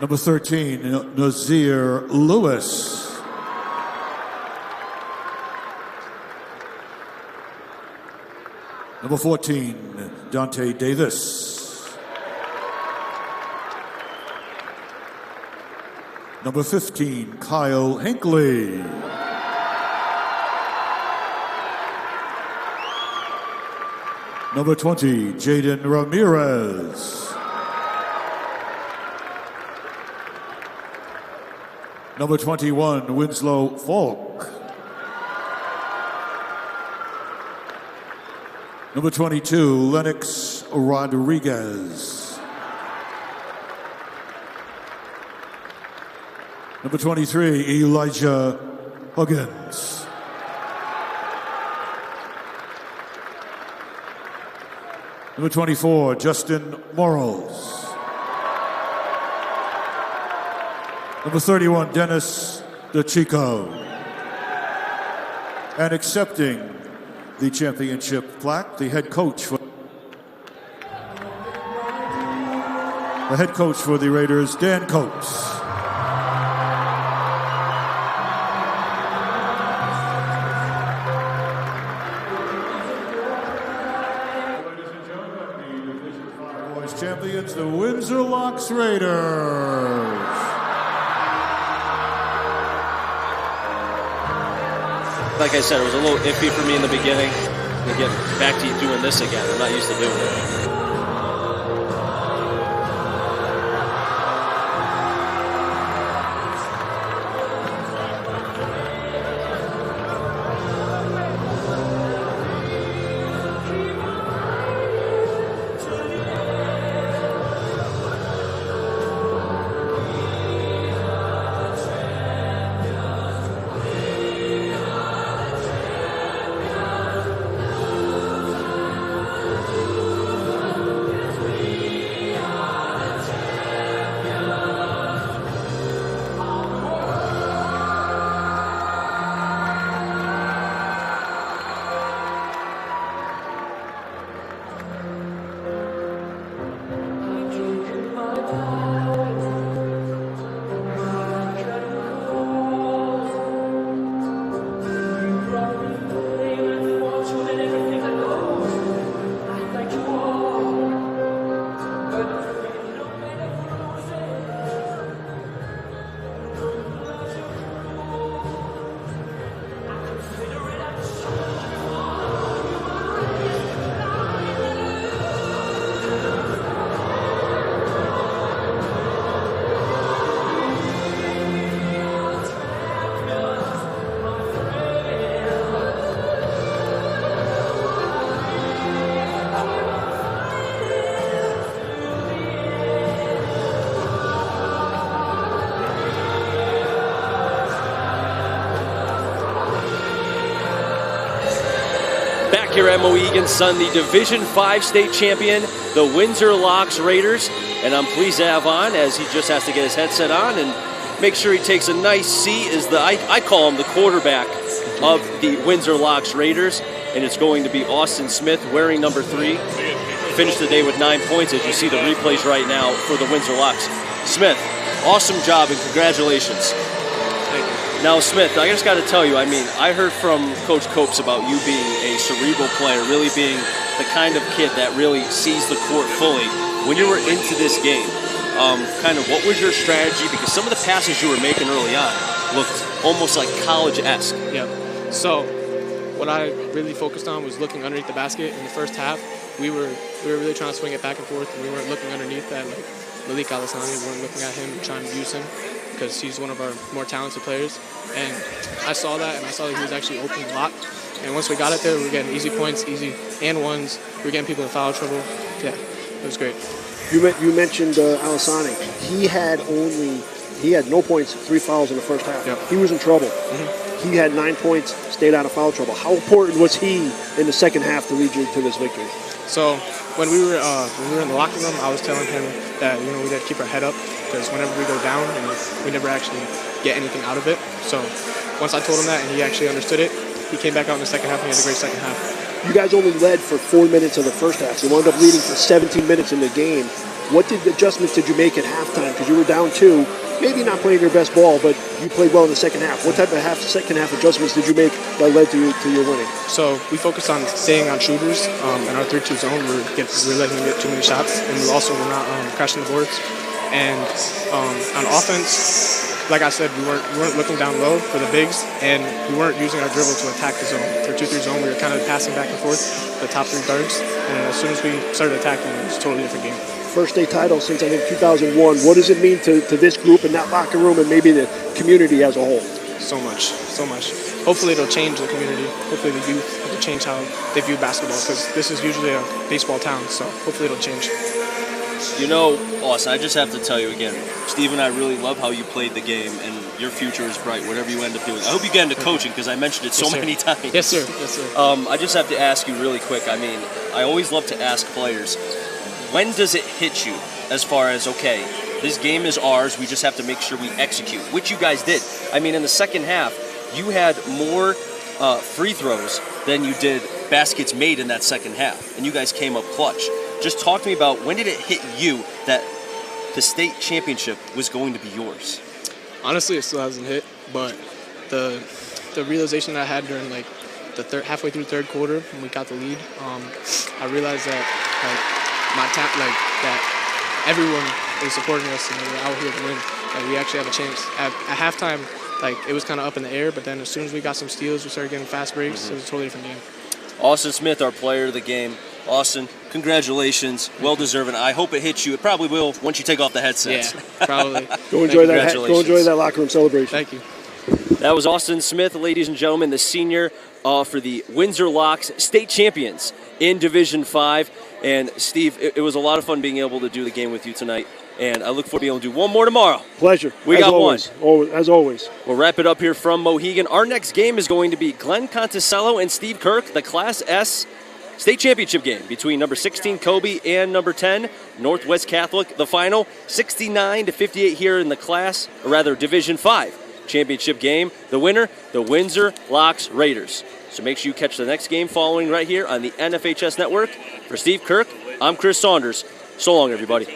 Speaker 6: Number 13, Nazir Lewis. Number 14, Dante Davis. Number 15, Kyle Hinckley. Number 20, Jaden Ramirez. Number 21, Winslow Falk. Number 22, Lennox Rodriguez. Number 23, Elijah Huggins. Number 24, Justin Morals. Number 31, Dennis DeChico. And accepting the championship plaque, the head coach for the Raiders, Dan Coates. Champions, the Windsor Raiders.
Speaker 1: Like I said, it was a little iffy for me in the beginning to get back to doing this again. I'm not used to doing it. Here at Mohegan Sun, the Division 5 state champion, the Windsor Raiders. And I'm pleased to have on, as he just has to get his headset on and make sure he takes a nice seat, is I call him the quarterback of the Windsor Raiders. And it's going to be Austin Smith wearing number 3. Finished the day with 9 points, as you see the replays right now for the Windsor Locks. Smith, awesome job and congratulations.
Speaker 9: Thank you.
Speaker 1: Now, Smith, I just got to tell you, I mean, I heard from Coach Copes about you being a cerebral player, really being the kind of kid that really sees the court fully. When you were into this game, kind of what was your strategy? Because some of the passes you were making early on looked almost like college-esque.
Speaker 9: Yeah. So what I really focused on was looking underneath the basket. In the first half, we were really trying to swing it back and forth, and we weren't looking underneath that. Like Malik Alisani, we weren't looking at him trying to use him because he's one of our more talented players. And I saw that, and I saw that he was actually open a lot. And once we got it there, we were getting easy points, easy and ones. We were getting people in foul trouble. Yeah, it was great.
Speaker 2: You mentioned Alisani. He had no points, 3 fouls in the first half.
Speaker 9: Yep.
Speaker 2: He was in trouble. He had 9 points, stayed out of foul trouble. How important was he in the second half to lead you to this victory?
Speaker 9: So when we were in the locker room, I was telling him that we got to keep our head up because whenever we go down, and we never actually get anything out of it. So once I told him that, and he actually understood it, he came back out in the second half, and he had a great second half.
Speaker 2: You guys only led for 4 minutes of the first half. You wound up leading for 17 minutes in the game. What adjustments did you make at halftime? Because you were down 2, maybe not playing your best ball, but you played well in the second half. What type of second half adjustments did you make that led to your winning?
Speaker 9: So we focused on staying on shooters. In our 3-2 zone, we're letting them get too many shots, and we also were not crashing the boards. And on offense, like I said, we weren't looking down low for the bigs, and we weren't using our dribble to attack the zone. For 2-3 zone, we were kind of passing back and forth the top 3 guards, and as soon as we started attacking, it was a totally different game.
Speaker 2: First state title since, I think, 2001. What does it mean to this group and that locker room and maybe the community as a whole?
Speaker 9: So much. Hopefully it'll change the community. Hopefully the youth will change how they view basketball, because this is usually a baseball town, so hopefully it'll change.
Speaker 1: You know, Austin, I just have to tell you again, Steve and I really love how you played the game, and your future is bright, whatever you end up doing. I hope you get into coaching, because I mentioned it so many times.
Speaker 9: Yes, sir.
Speaker 1: I just have to ask you really quick. I mean, I always love to ask players, when does it hit you as far as, okay, this game is ours, we just have to make sure we execute, which you guys did. I mean, in the second half, you had more free throws than you did baskets made in that second half, and you guys came up clutch. Just talk to me about, when did it hit you that the state championship was going to be yours?
Speaker 9: Honestly, it still hasn't hit, but the realization I had during like the halfway through third quarter when we got the lead, I realized that that everyone is supporting us and we're out here to win. Like, we actually have a chance. At halftime, like, it was kind of up in the air, but then as soon as we got some steals, we started getting fast breaks. It was a totally different game.
Speaker 1: Austin Smith, our player of the game. Austin, congratulations. Well deserving. I hope it hits you. It probably will once you take off the headsets.
Speaker 9: Yeah, probably.
Speaker 2: Go enjoy that locker room celebration.
Speaker 9: Thank you.
Speaker 1: That was Austin Smith, ladies and gentlemen, the senior for the Windsor Locks, state champions in Division 5. And Steve, it was a lot of fun being able to do the game with you tonight. And I look forward to being able to do one more tomorrow.
Speaker 2: Pleasure.
Speaker 1: We got one.
Speaker 2: As always.
Speaker 1: We'll wrap it up here from Mohegan. Our next game is going to be Glenn Conticello and Steve Kirk, the Class S state championship game between number 16 Kobe and number 10 Northwest Catholic. The final 69-58 here in the Division 5 championship game. The winner, the Windsor Locks Raiders. So make sure you catch the next game following right here on the NFHS Network. For Steve Kirk, I'm Chris Saunders. So long, everybody.